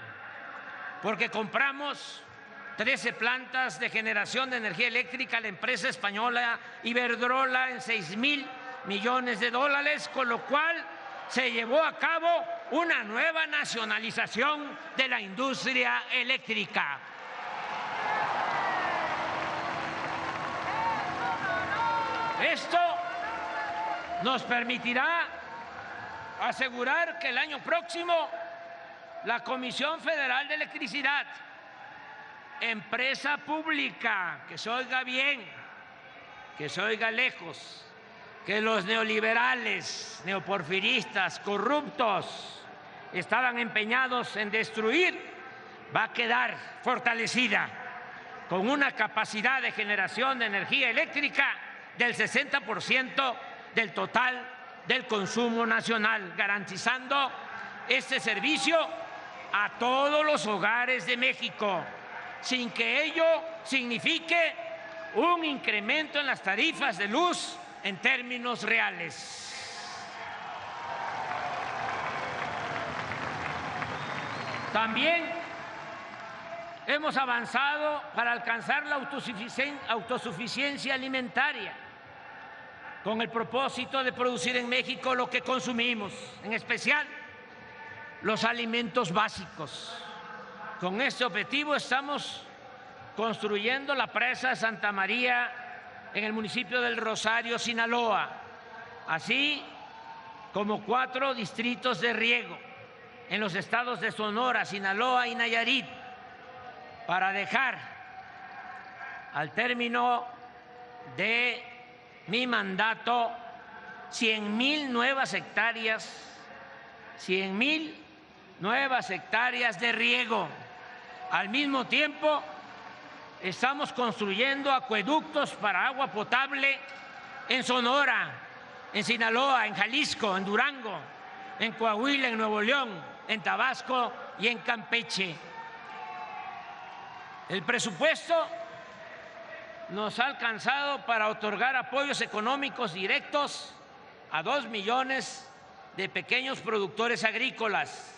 porque compramos 13 plantas de generación de energía eléctrica a la empresa española Iberdrola en 6.000 millones de dólares, con lo cual se llevó a cabo una nueva nacionalización de la industria eléctrica. Esto nos permitirá asegurar que el año próximo la Comisión Federal de Electricidad, empresa pública, que se oiga bien, que se oiga lejos, que los neoliberales, neoporfiristas, corruptos estaban empeñados en destruir, va a quedar fortalecida con una capacidad de generación de energía eléctrica del 60% del total del consumo nacional, garantizando este servicio a todos los hogares de México, sin que ello signifique un incremento en las tarifas de luz en términos reales. También hemos avanzado para alcanzar la autosuficiencia alimentaria. con el propósito de producir en México lo que consumimos, en especial los alimentos básicos. Con este objetivo estamos construyendo la presa de Santa María en el municipio del Rosario, Sinaloa, así como 4 distritos de riego en los estados de Sonora, Sinaloa y Nayarit, para dejar al término de mi mandato 100,000 nuevas hectáreas, 100,000 nuevas hectáreas de riego. Al mismo tiempo, estamos construyendo acueductos para agua potable en Sonora, en Sinaloa, en Jalisco, en Durango, en Coahuila, en Nuevo León, en Tabasco y en Campeche. El presupuesto nos ha alcanzado para otorgar apoyos económicos directos a 2 millones de pequeños productores agrícolas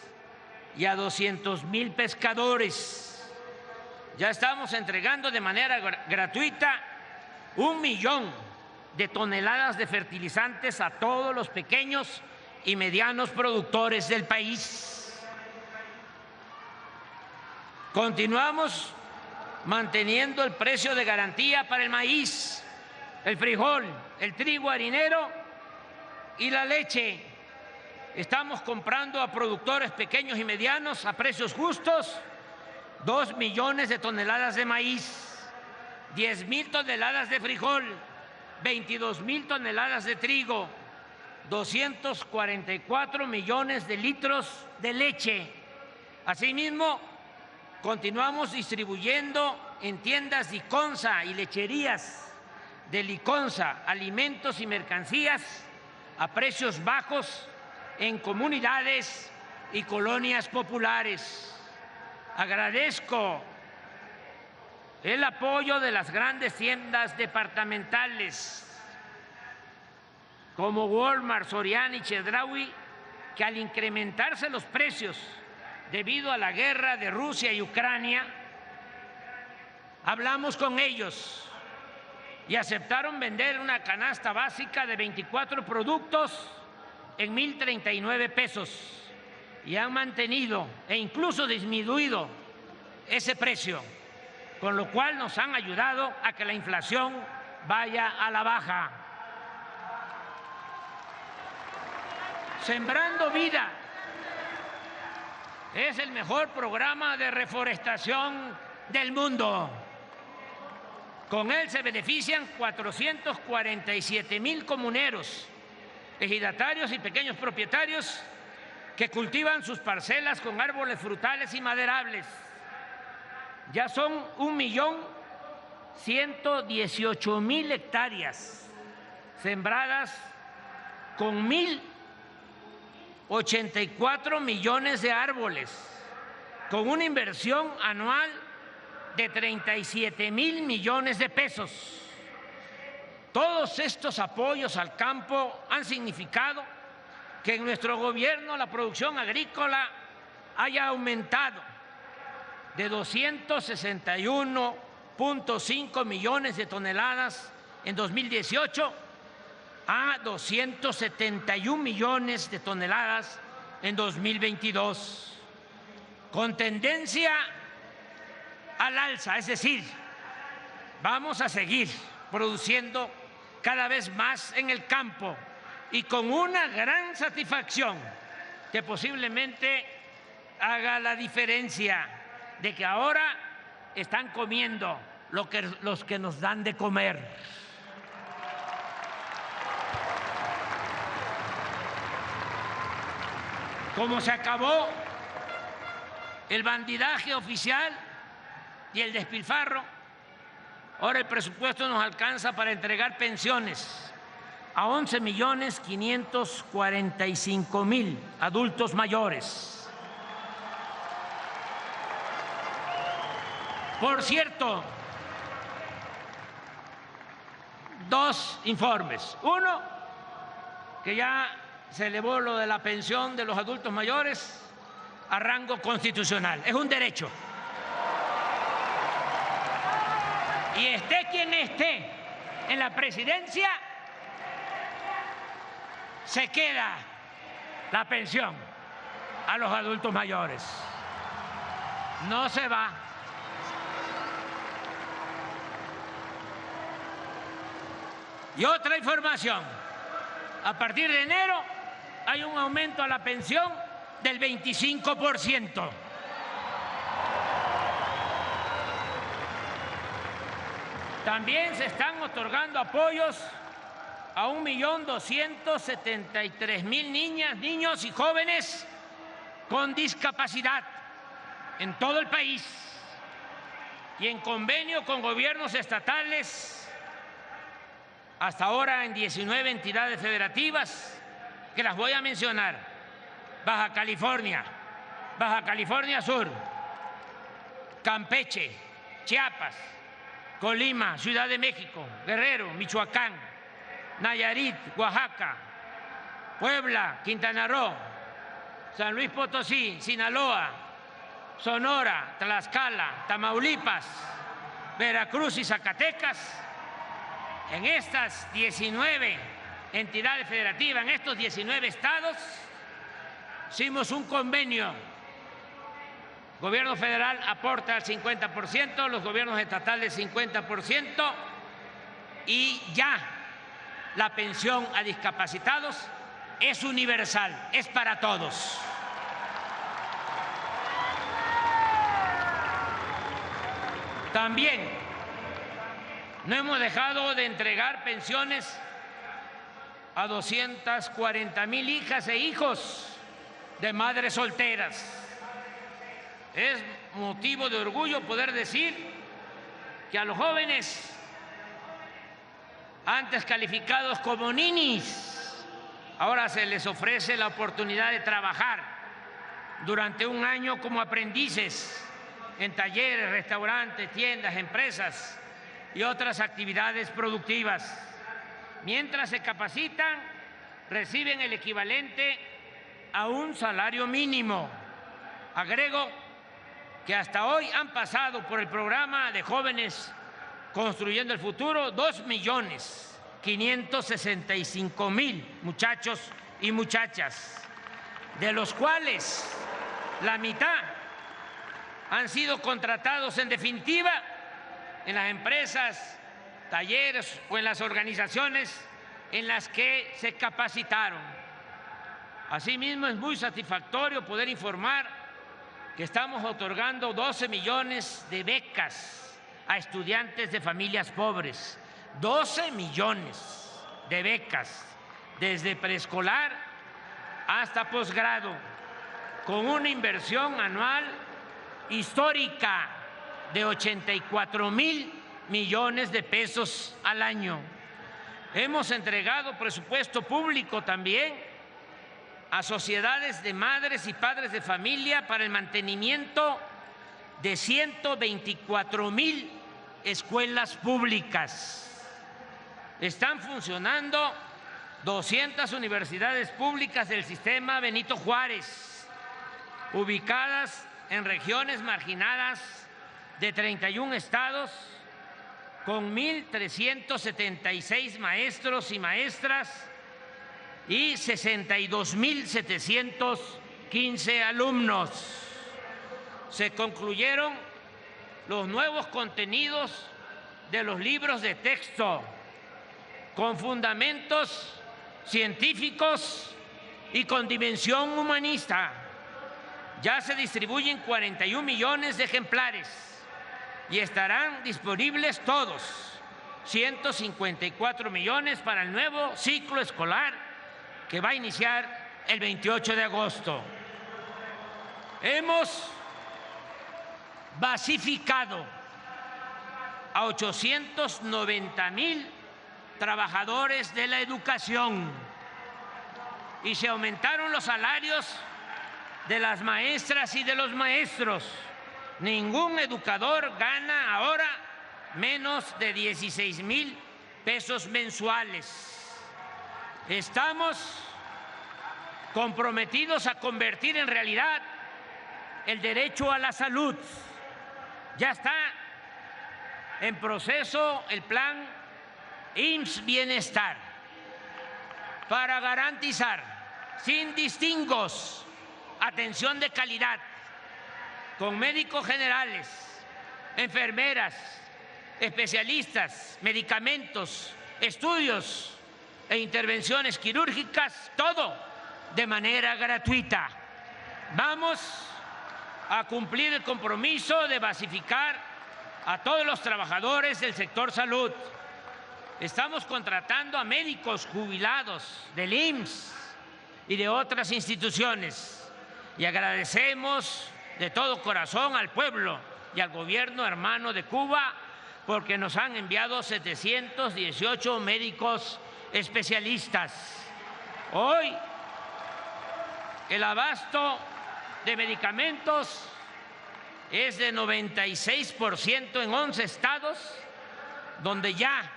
y a 200,000 pescadores. Ya estamos entregando de manera gratuita 1 millón de toneladas de fertilizantes a todos los pequeños y medianos productores del país. Continuamos manteniendo el precio de garantía para el maíz, el frijol, el trigo harinero y la leche. Estamos comprando a productores pequeños y medianos a precios justos 2 millones de toneladas de maíz, 10,000 toneladas de frijol, 22,000 toneladas de trigo, 244 millones de litros de leche. Asimismo, continuamos distribuyendo en tiendas Liconsa y lecherías de Liconsa alimentos y mercancías a precios bajos en comunidades y colonias populares. Agradezco el apoyo de las grandes tiendas departamentales como Walmart, Soriana y Chedraui, que al incrementarse los precios debido a la guerra de Rusia y Ucrania, hablamos con ellos y aceptaron vender una canasta básica de 24 productos en 1,039 pesos y han mantenido e incluso disminuido ese precio, con lo cual nos han ayudado a que la inflación vaya a la baja. Sembrando Vida es el mejor programa de reforestación del mundo. Con él se benefician 447,000 comuneros, ejidatarios y pequeños propietarios que cultivan sus parcelas con árboles frutales y maderables. Ya son 1,118,000 hectáreas sembradas con 1,084 millones de árboles, con una inversión anual de 37,000 millones de pesos. Todos estos apoyos al campo han significado que en nuestro gobierno la producción agrícola haya aumentado de 261,5 millones de toneladas en 2018 a 271 millones de toneladas en 2022, con tendencia al alza, es decir, vamos a seguir produciendo cada vez más en el campo y con una gran satisfacción que posiblemente haga la diferencia de que ahora están comiendo los que nos dan de comer. Como se acabó el bandidaje oficial y el despilfarro, ahora el presupuesto nos alcanza para entregar pensiones a 11,545,000 adultos mayores. Por cierto, 2 informes. Uno, que ya se elevó lo de la pensión de los adultos mayores a rango constitucional. Es un derecho. Y esté quien esté en la presidencia, se queda la pensión a los adultos mayores. No se va. Y otra información, a partir de enero hay un aumento a la pensión del 25%. También se están otorgando apoyos a 1.273.000 niñas, niños y jóvenes con discapacidad en todo el país y en convenio con gobiernos estatales, hasta ahora en 19 entidades federativas, que las voy a mencionar: Baja California, Baja California Sur, Campeche, Chiapas, Colima, Ciudad de México, Guerrero, Michoacán, Nayarit, Oaxaca, Puebla, Quintana Roo, San Luis Potosí, Sinaloa, Sonora, Tlaxcala, Tamaulipas, Veracruz y Zacatecas. En estas 19 entidades federativas, en estos 19 estados, hicimos un convenio. Gobierno federal aporta el 50%, los gobiernos estatales 50%, y ya la pensión a discapacitados es universal, es para todos. También no hemos dejado de entregar pensiones a 240,000 hijas e hijos de madres solteras. Es motivo de orgullo poder decir que a los jóvenes antes calificados como ninis, ahora se les ofrece la oportunidad de trabajar durante un año como aprendices en talleres, restaurantes, tiendas, empresas y otras actividades productivas. Mientras se capacitan, reciben el equivalente a un salario mínimo. Agrego que hasta hoy han pasado por el programa de Jóvenes Construyendo el Futuro 2.565.000 muchachos y muchachas, de los cuales la mitad han sido contratados en definitiva en las empresas, talleres o en las organizaciones en las que se capacitaron. Asimismo, es muy satisfactorio poder informar que estamos otorgando 12 millones de becas a estudiantes de familias pobres. 12 millones de becas, desde preescolar hasta posgrado, con una inversión anual histórica de 84,000 millones de pesos al año. Hemos entregado presupuesto público también a sociedades de madres y padres de familia para el mantenimiento de 124,000 escuelas públicas. Están funcionando 200 universidades públicas del sistema Benito Juárez, ubicadas en regiones marginadas de 31 estados, con 1,376 maestros y maestras y 62,715 alumnos. Se concluyeron los nuevos contenidos de los libros de texto con fundamentos científicos y con dimensión humanista. Ya se distribuyen 41 millones de ejemplares y estarán disponibles todos, 154 millones para el nuevo ciclo escolar que va a iniciar el 28 de agosto. Hemos basificado a 890,000 trabajadores de la educación y se aumentaron los salarios de las maestras y de los maestros. Ningún educador gana ahora menos de 16,000 pesos mensuales. Estamos comprometidos a convertir en realidad el derecho a la salud. Ya está en proceso el plan IMSS Bienestar. para garantizar sin distingos atención de calidad con médicos generales, enfermeras, especialistas, medicamentos, estudios e intervenciones quirúrgicas, todo de manera gratuita. Vamos a cumplir el compromiso de basificar a todos los trabajadores del sector salud. Estamos contratando a médicos jubilados del IMSS y de otras instituciones y agradecemos de todo corazón al pueblo y al gobierno hermano de Cuba porque nos han enviado 718 médicos especialistas. Hoy el abasto de medicamentos es de 96% en 11 estados donde ya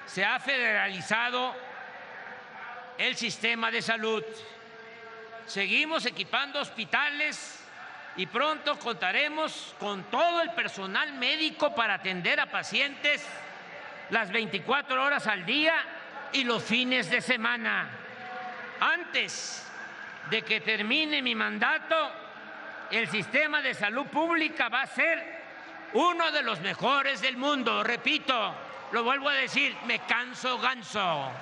se ha federalizado el sistema de salud. Seguimos equipando hospitales y pronto contaremos con todo el personal médico para atender a pacientes las 24 horas al día y los fines de semana. Antes de que termine mi mandato, el sistema de salud pública va a ser uno de los mejores del mundo. Repito, lo vuelvo a decir, me canso ganso.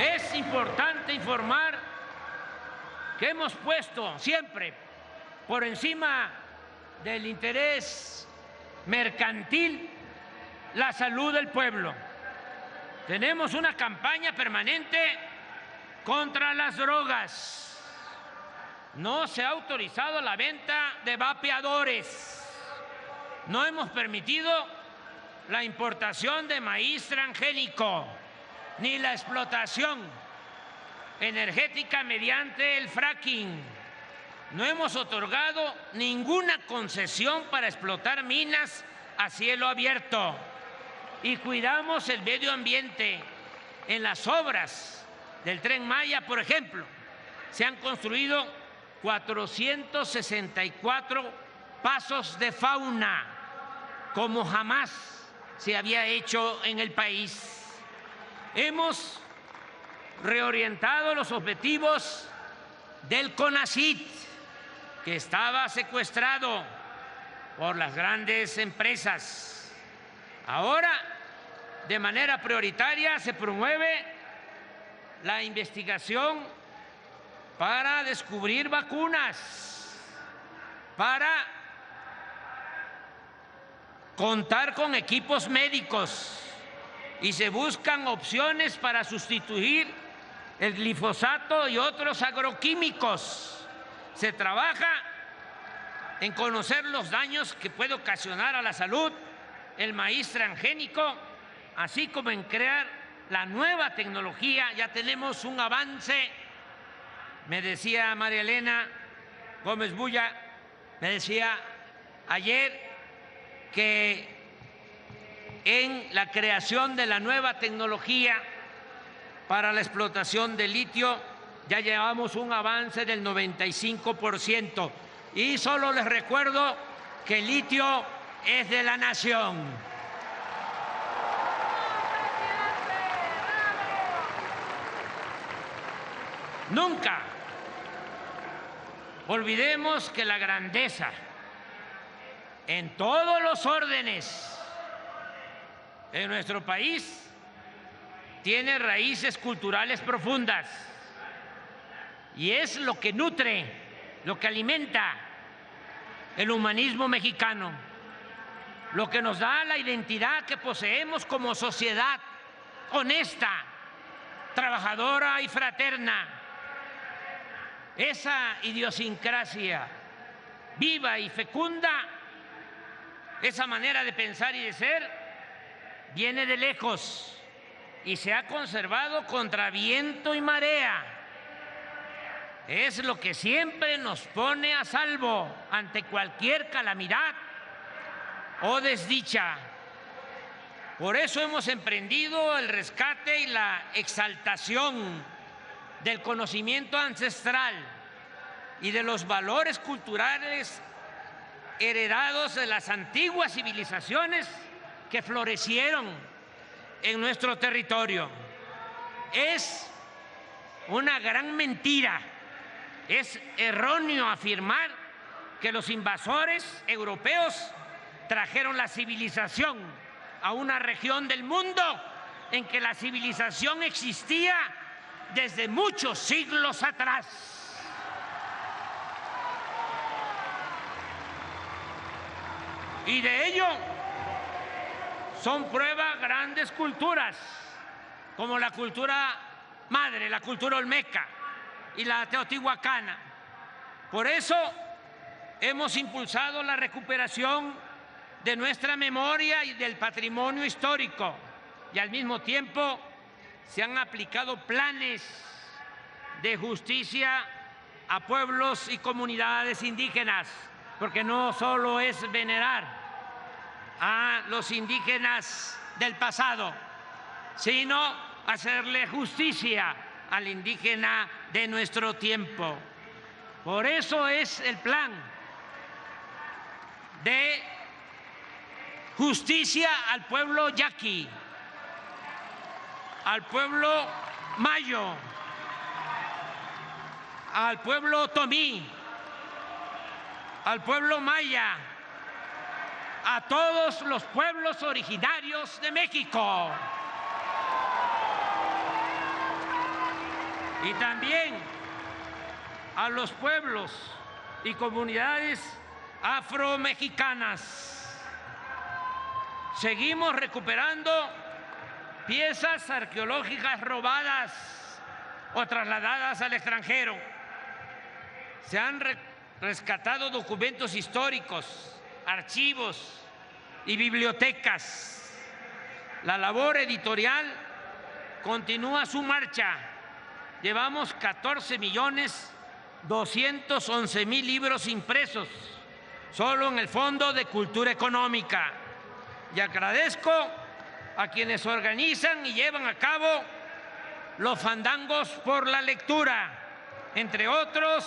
Es importante informar que hemos puesto siempre por encima del interés mercantil la salud del pueblo. Tenemos una campaña permanente contra las drogas. No se ha autorizado la venta de vapeadores. No hemos permitido la importación de maíz transgénico ni la explotación energética mediante el fracking. No hemos otorgado ninguna concesión para explotar minas a cielo abierto y cuidamos el medio ambiente. En las obras del Tren Maya, por ejemplo, se han construido 464 pasos de fauna, como jamás se había hecho en el país. Hemos reorientado los objetivos del CONACYT, que estaba secuestrado por las grandes empresas. Ahora, de manera prioritaria, se promueve la investigación para descubrir vacunas, para contar con equipos médicos y se buscan opciones para sustituir el glifosato y otros agroquímicos. Se trabaja en conocer los daños que puede ocasionar a la salud el maíz transgénico, así como en crear la nueva tecnología. Ya tenemos un avance. Me decía María Elena Gómez Bulla, me decía ayer que en la creación de la nueva tecnología para la explotación del litio ya llevamos un avance del 95%. Y solo les recuerdo que el litio es de la nación. Nunca olvidemos que la grandeza en todos los órdenes en nuestro país tiene raíces culturales profundas y es lo que nutre, lo que alimenta el humanismo mexicano, lo que nos da la identidad que poseemos como sociedad honesta, trabajadora y fraterna. Esa idiosincrasia viva y fecunda, esa manera de pensar y de ser, viene de lejos y se ha conservado contra viento y marea. Es lo que siempre nos pone a salvo ante cualquier calamidad o desdicha. Por eso hemos emprendido el rescate y la exaltación del conocimiento ancestral y de los valores culturales heredados de las antiguas civilizaciones que florecieron en nuestro territorio. Es una gran mentira, es erróneo afirmar que los invasores europeos trajeron la civilización a una región del mundo en que la civilización existía desde muchos siglos atrás. Y de ello son prueba grandes culturas, como la cultura madre, la cultura olmeca y la teotihuacana. Por eso hemos impulsado la recuperación de nuestra memoria y del patrimonio histórico, y al mismo tiempo se han aplicado planes de justicia a pueblos y comunidades indígenas, porque no solo es venerar a los indígenas del pasado, sino hacerle justicia al indígena de nuestro tiempo. Por eso es el plan de justicia al pueblo yaqui, al pueblo mayo, al pueblo otomí, al pueblo maya, a todos los pueblos originarios de México. Y también a los pueblos y comunidades afromexicanas. Seguimos recuperando piezas arqueológicas robadas o trasladadas al extranjero. Se han rescatado documentos históricos, archivos y bibliotecas. La labor editorial continúa su marcha. Llevamos 14.211.000 libros impresos solo en el Fondo de Cultura Económica. Y agradezco a quienes organizan y llevan a cabo los fandangos por la lectura, entre otros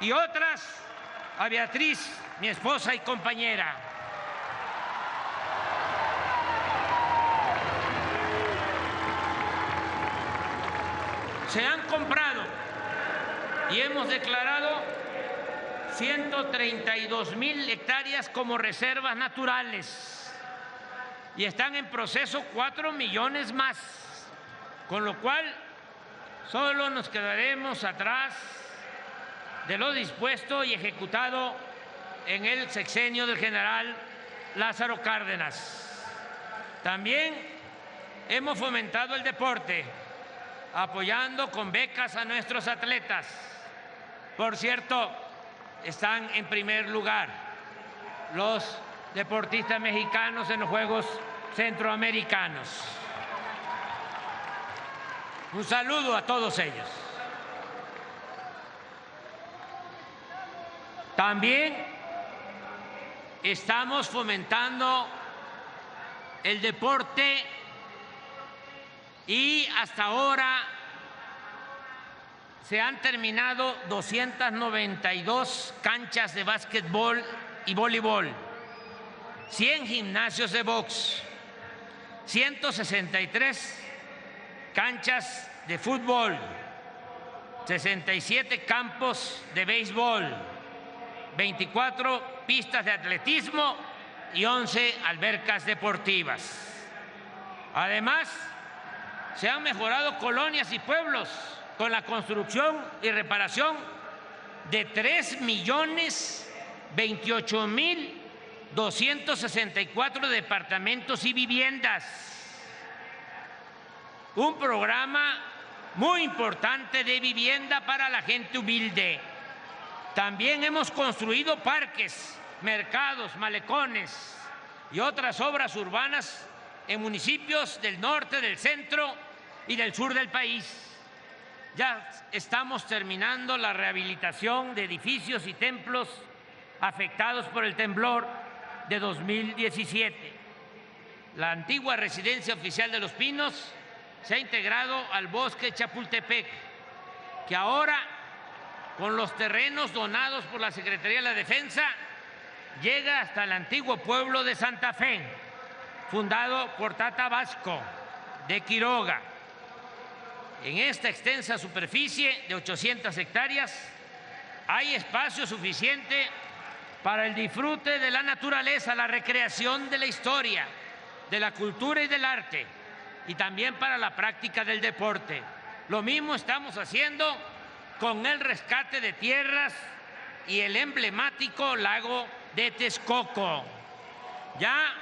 y otras, a Beatriz, mi esposa y compañera. Se han comprado y hemos declarado 132.000 hectáreas como reservas naturales y están en proceso 4 millones más, con lo cual solo nos quedaremos atrás de lo dispuesto y ejecutado en el sexenio del general Lázaro Cárdenas. También hemos fomentado el deporte, apoyando con becas a nuestros atletas. Por cierto, están en primer lugar los deportistas mexicanos en los Juegos Centroamericanos. Un saludo a todos ellos. También estamos fomentando el deporte y hasta ahora se han terminado 292 canchas de básquetbol y voleibol, 100 gimnasios de box, 163 canchas de fútbol, 67 campos de béisbol, 24 pistas de atletismo y 11 albercas deportivas. Además, se han mejorado colonias y pueblos con la construcción y reparación de 3.028.264 departamentos y viviendas. Un programa muy importante de vivienda para la gente humilde. También hemos construido parques, mercados, malecones y otras obras urbanas en municipios del norte, del centro y del sur del país. Ya estamos terminando la rehabilitación de edificios y templos afectados por el temblor de 2017. La antigua residencia oficial de Los Pinos se ha integrado al bosque Chapultepec, que ahora, con los terrenos donados por la Secretaría de la Defensa, llega hasta el antiguo pueblo de Santa Fe. fundado por Tata Vasco de Quiroga. En esta extensa superficie de 800 hectáreas hay espacio suficiente para el disfrute de la naturaleza, la recreación de la historia, de la cultura y del arte, y también para la práctica del deporte. Lo mismo estamos haciendo con el rescate de tierras y el emblemático lago de Texcoco. Ya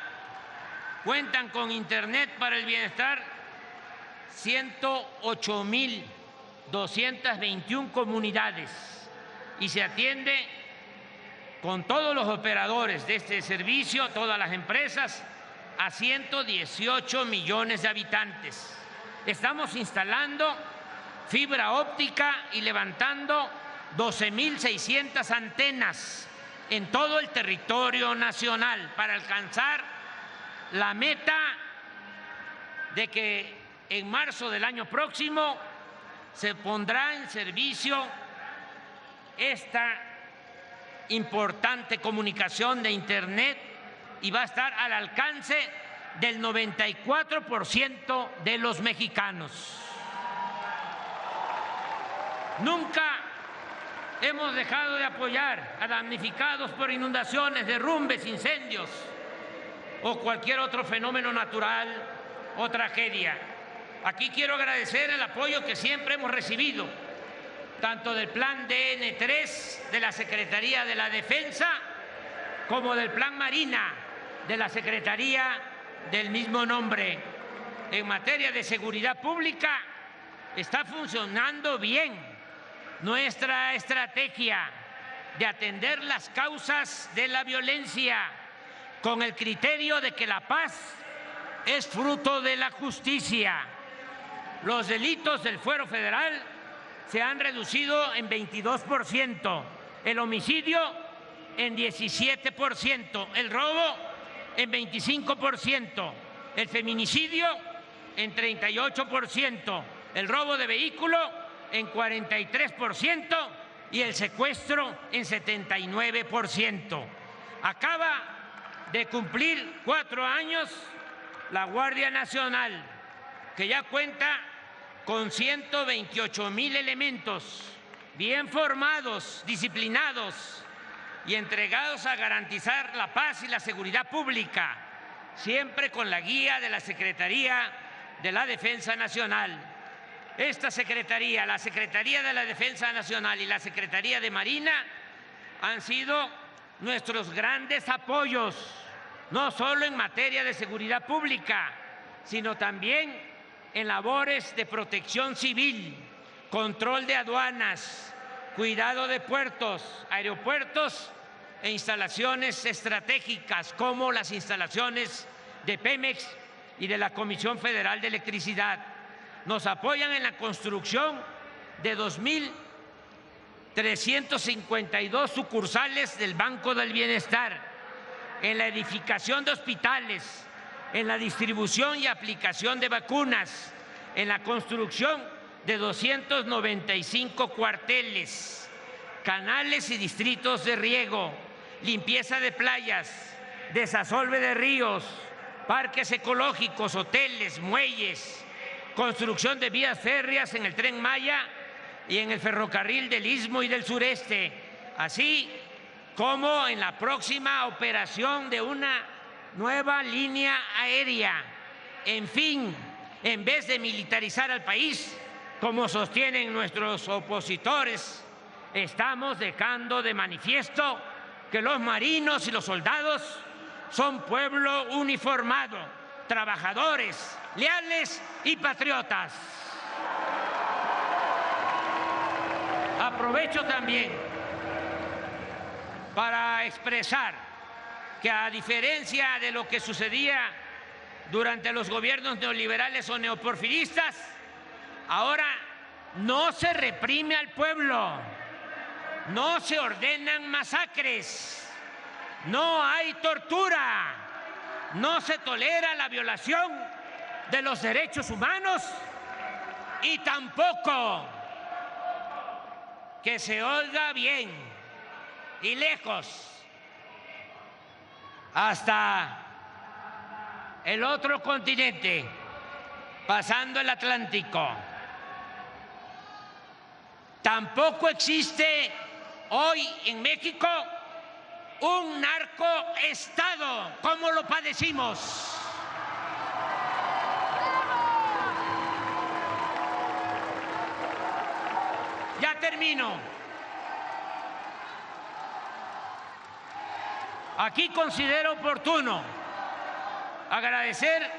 cuentan con Internet para el bienestar 108.221 comunidades y se atiende con todos los operadores de este servicio, todas las empresas, a 118 millones de habitantes. Estamos instalando fibra óptica y levantando 12.600 antenas en todo el territorio nacional para alcanzar la meta de que en marzo del año próximo se pondrá en servicio esta importante comunicación de Internet y va a estar al alcance del 94% de los mexicanos. Nunca hemos dejado de apoyar a damnificados por inundaciones, derrumbes, incendios o cualquier otro fenómeno natural o tragedia. Aquí quiero agradecer el apoyo que siempre hemos recibido, tanto del Plan DN3 de la Secretaría de la Defensa como del Plan Marina de la Secretaría del mismo nombre. En materia de seguridad pública está funcionando bien nuestra estrategia de atender las causas de la violencia con el criterio de que la paz es fruto de la justicia. Los delitos del fuero federal se han reducido en 22%, el homicidio en 17%, el robo en 25%, el feminicidio en 38%, el robo de vehículo en 43% y el secuestro en 79%. Acaba de cumplir 4 años la Guardia Nacional, que ya cuenta con 128,000 elementos bien formados, disciplinados y entregados a garantizar la paz y la seguridad pública, siempre con la guía de la Secretaría de la Defensa Nacional. Esta Secretaría, la Secretaría de la Defensa Nacional y la Secretaría de Marina han sido nuestros grandes apoyos, no solo en materia de seguridad pública, sino también en labores de protección civil, control de aduanas, cuidado de puertos, aeropuertos e instalaciones estratégicas como las instalaciones de Pemex y de la Comisión Federal de Electricidad. Nos apoyan en la construcción de 2.352 sucursales del Banco del Bienestar, en la edificación de hospitales, en la distribución y aplicación de vacunas, en la construcción de 295 cuarteles, canales y distritos de riego, limpieza de playas, desasolve de ríos, parques ecológicos, hoteles, muelles, construcción de vías férreas en el Tren Maya y en el ferrocarril del Istmo y del Sureste, así como en la próxima operación de una nueva línea aérea. En fin, en vez de militarizar al país, como sostienen nuestros opositores, estamos dejando de manifiesto que los marinos y los soldados son pueblo uniformado, trabajadores, leales y patriotas. Aprovecho también para expresar que, a diferencia de lo que sucedía durante los gobiernos neoliberales o neoporfiristas, ahora no se reprime al pueblo, no se ordenan masacres, no hay tortura, no se tolera la violación de los derechos humanos y tampoco, que se oiga bien y lejos, hasta el otro continente, pasando el Atlántico. Tampoco existe hoy en México un narcoestado como lo padecimos. Ya termino. Aquí considero oportuno agradecer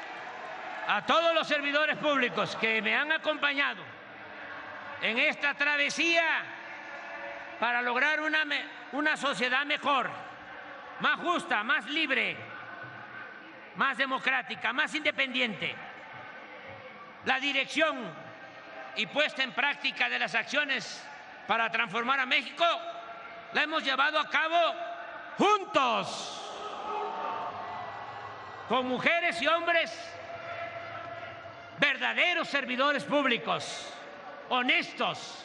a todos los servidores públicos que me han acompañado en esta travesía para lograr una sociedad mejor, más justa, más libre, más democrática, más independiente. La dirección y puesta en práctica de las acciones para transformar a México la hemos llevado a cabo juntos, con mujeres y hombres verdaderos servidores públicos, honestos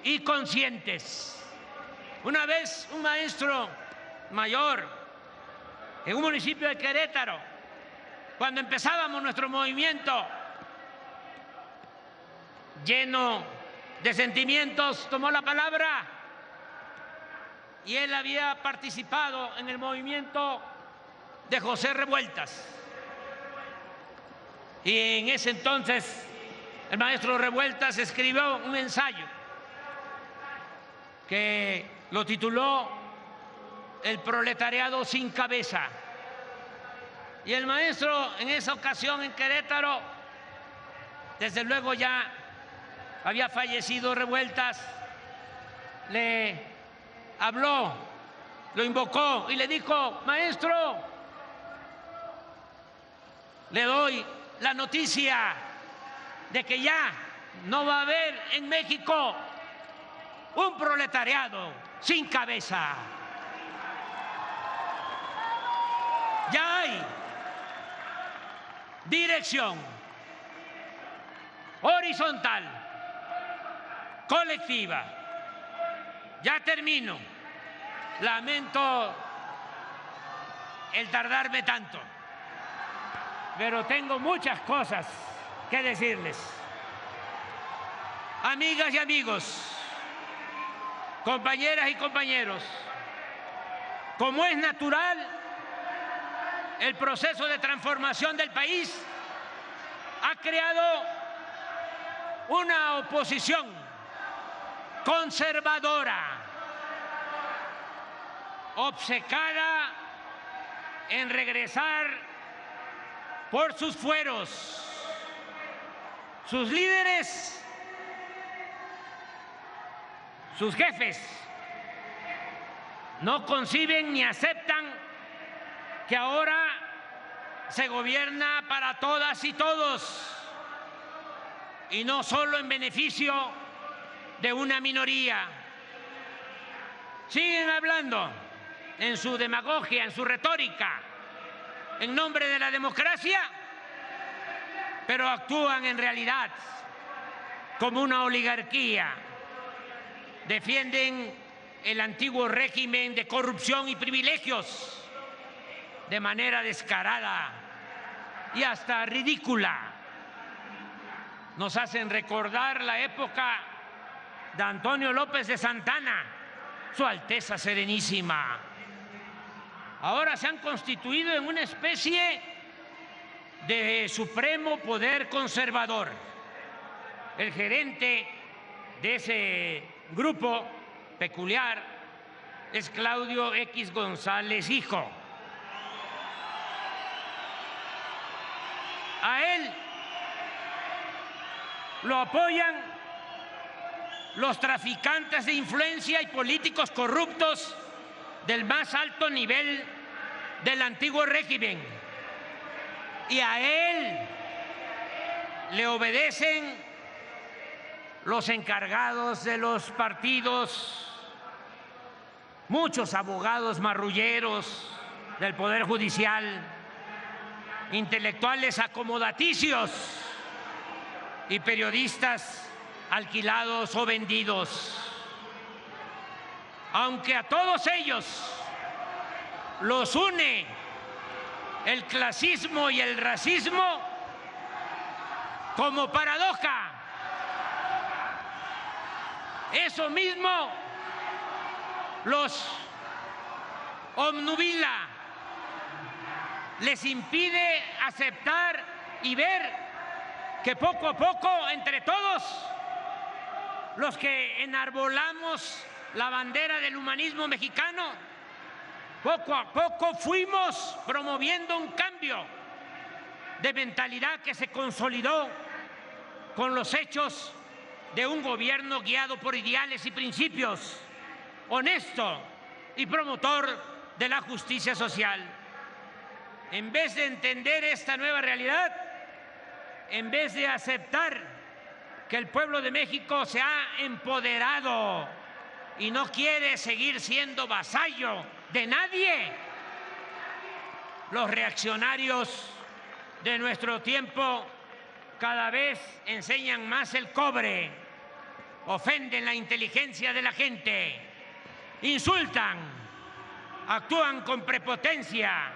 y conscientes. Una vez un maestro mayor en un municipio de Querétaro, cuando empezábamos nuestro movimiento, lleno de sentimientos, tomó la palabra, y él había participado en el movimiento de José Revueltas. Y en ese entonces el maestro Revueltas escribió un ensayo que lo tituló El proletariado sin cabeza. Y el maestro en esa ocasión en Querétaro, desde luego ya había fallecido Revueltas, le habló, lo invocó y le dijo: maestro, le doy la noticia de que ya no va a haber en México un proletariado sin cabeza. Ya hay dirección horizontal, colectiva. Ya termino. Lamento el tardarme tanto, pero tengo muchas cosas que decirles. Amigas y amigos, compañeras y compañeros, como es natural, el proceso de transformación del país ha creado una oposición conservadora, obcecada en regresar por sus fueros. Sus líderes, sus jefes, no conciben ni aceptan que ahora se gobierna para todas y todos, y no solo en beneficio de una minoría. Siguen hablando en su demagogia, en su retórica, en nombre de la democracia, pero actúan en realidad como una oligarquía. Defienden el antiguo régimen de corrupción y privilegios de manera descarada y hasta ridícula. Nos hacen recordar la época de Antonio López de Santana, Su Alteza Serenísima. Ahora se han constituido en una especie de supremo poder conservador. El gerente de ese grupo peculiar es Claudio X González Hijo. A él lo apoyan los traficantes de influencia y políticos corruptos del más alto nivel del antiguo régimen. Y a él le obedecen los encargados de los partidos, muchos abogados marrulleros del Poder Judicial, intelectuales acomodaticios y periodistas alquilados o vendidos. Aunque a todos ellos los une el clasismo y el racismo como paradoja. Eso mismo los obnubila, les impide aceptar y ver que poco a poco, entre todos los que enarbolamos la bandera del humanismo mexicano, poco a poco fuimos promoviendo un cambio de mentalidad que se consolidó con los hechos de un gobierno guiado por ideales y principios, honesto y promotor de la justicia social. En vez de entender esta nueva realidad, en vez de aceptar que el pueblo de México se ha empoderado y no quiere seguir siendo vasallo de nadie, los reaccionarios de nuestro tiempo cada vez enseñan más el cobre, ofenden la inteligencia de la gente, insultan, actúan con prepotencia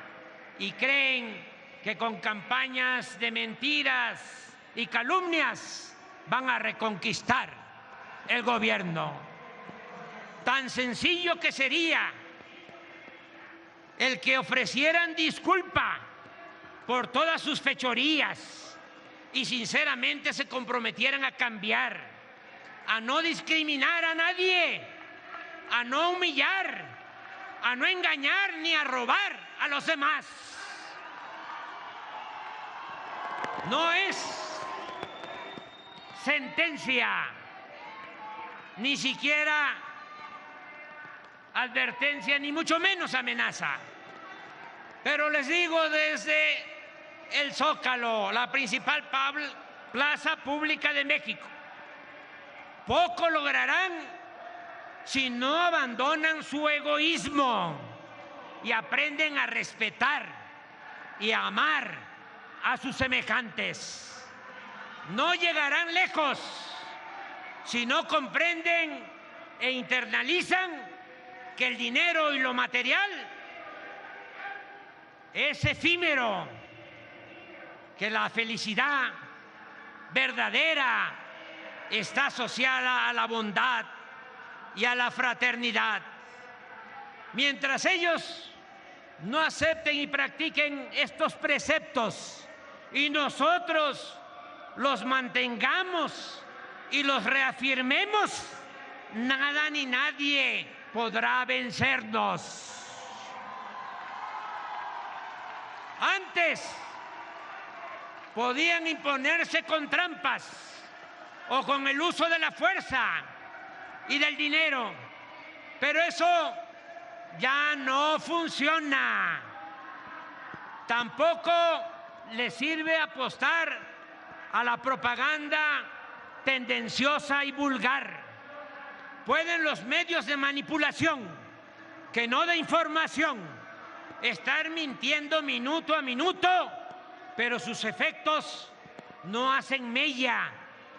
y creen que con campañas de mentiras y calumnias van a reconquistar el gobierno. Tan sencillo que sería el que ofrecieran disculpa por todas sus fechorías y sinceramente se comprometieran a cambiar, a no discriminar a nadie, a no humillar, a no engañar ni a robar a los demás. No es sentencia, ni siquiera advertencia, ni mucho menos amenaza. Pero les digo desde el Zócalo, la principal plaza pública de México, poco lograrán si no abandonan su egoísmo y aprenden a respetar y a amar a sus semejantes. No llegarán lejos si no comprenden e internalizan que el dinero y lo material es efímero, que la felicidad verdadera está asociada a la bondad y a la fraternidad. Mientras ellos no acepten y practiquen estos preceptos y nosotros los mantengamos y los reafirmemos, nada ni nadie podrá vencernos. Antes podían imponerse con trampas o con el uso de la fuerza y del dinero, pero eso ya no funciona. Tampoco les sirve apostar a la propaganda tendenciosa y vulgar. Pueden los medios de manipulación, que no de información, estar mintiendo minuto a minuto, pero sus efectos no hacen mella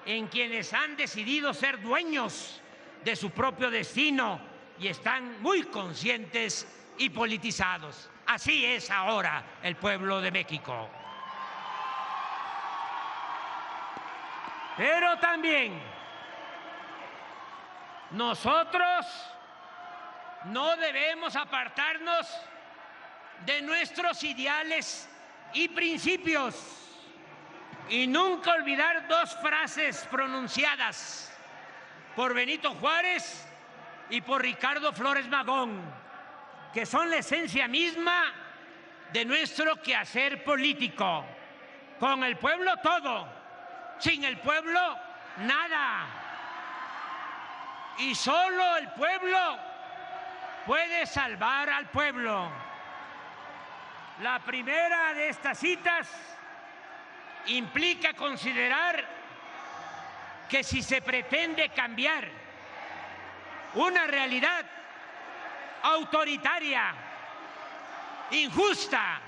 en quienes han decidido ser dueños de su propio destino y están muy conscientes y politizados. Así es ahora el pueblo de México. Pero también nosotros no debemos apartarnos de nuestros ideales y principios y nunca olvidar dos frases pronunciadas por Benito Juárez y por Ricardo Flores Magón, que son la esencia misma de nuestro quehacer político. Con el pueblo todo, sin el pueblo nada. Y solo el pueblo puede salvar al pueblo. La primera de estas citas implica considerar que si se pretende cambiar una realidad autoritaria, injusta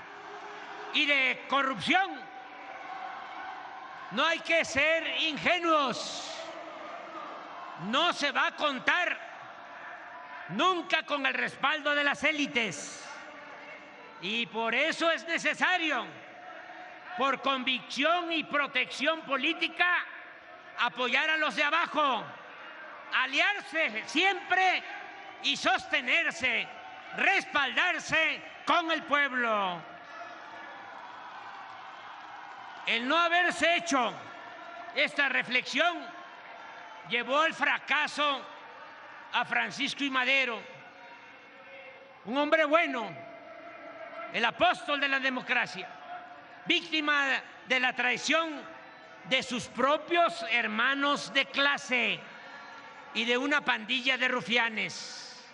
y de corrupción, no hay que ser ingenuos. No se va a contar nunca con el respaldo de las élites. Y por eso es necesario, por convicción y protección política, apoyar a los de abajo, aliarse siempre y sostenerse, respaldarse con el pueblo. El no haberse hecho esta reflexión llevó al fracaso a Francisco I. Madero, un hombre bueno, el apóstol de la democracia, víctima de la traición de sus propios hermanos de clase y de una pandilla de rufianes.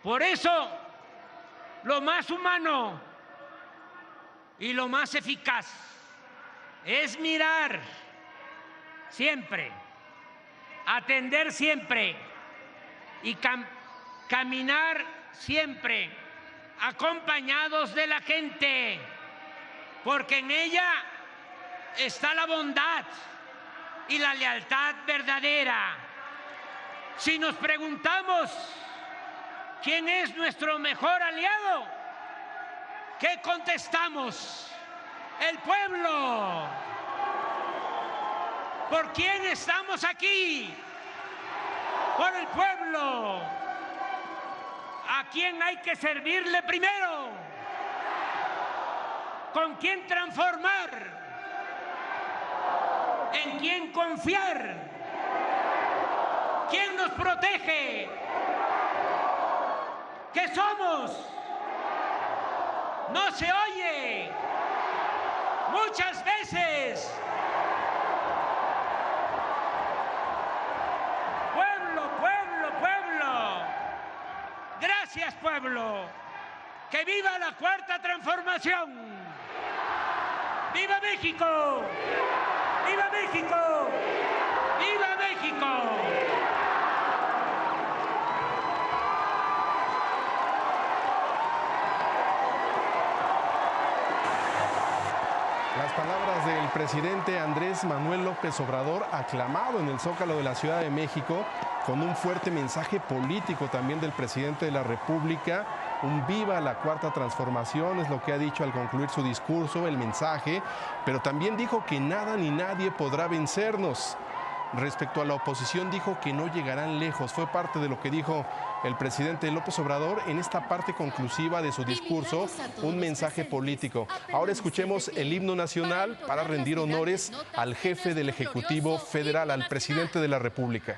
Por eso, lo más humano y lo más eficaz es mirar siempre, atender siempre y caminar siempre acompañados de la gente, porque en ella está la bondad y la lealtad verdadera. Si nos preguntamos quién es nuestro mejor aliado, ¿qué contestamos? El pueblo. ¿Por quién estamos aquí? Por el pueblo. ¿A quién hay que servirle primero? ¿Con quién transformar? ¿En quién confiar? ¿Quién nos protege? ¿Qué somos? No se oye. Muchas veces. Pueblo, pueblo, pueblo. Gracias, pueblo. ¡Que viva la Cuarta Transformación! ¡Viva México! ¡Viva México! ¡Viva México! Las palabras del presidente Andrés Manuel López Obrador, aclamado en el Zócalo de la Ciudad de México, con un fuerte mensaje político también del presidente de la República. Un viva la Cuarta Transformación es lo que ha dicho al concluir su discurso, el mensaje, pero también dijo que nada ni nadie podrá vencernos. Respecto a la oposición, dijo que no llegarán lejos. Fue parte de lo que dijo el presidente López Obrador en esta parte conclusiva de su discurso, un mensaje político. Ahora escuchemos el himno nacional para rendir honores al jefe del Ejecutivo Federal, al presidente de la República.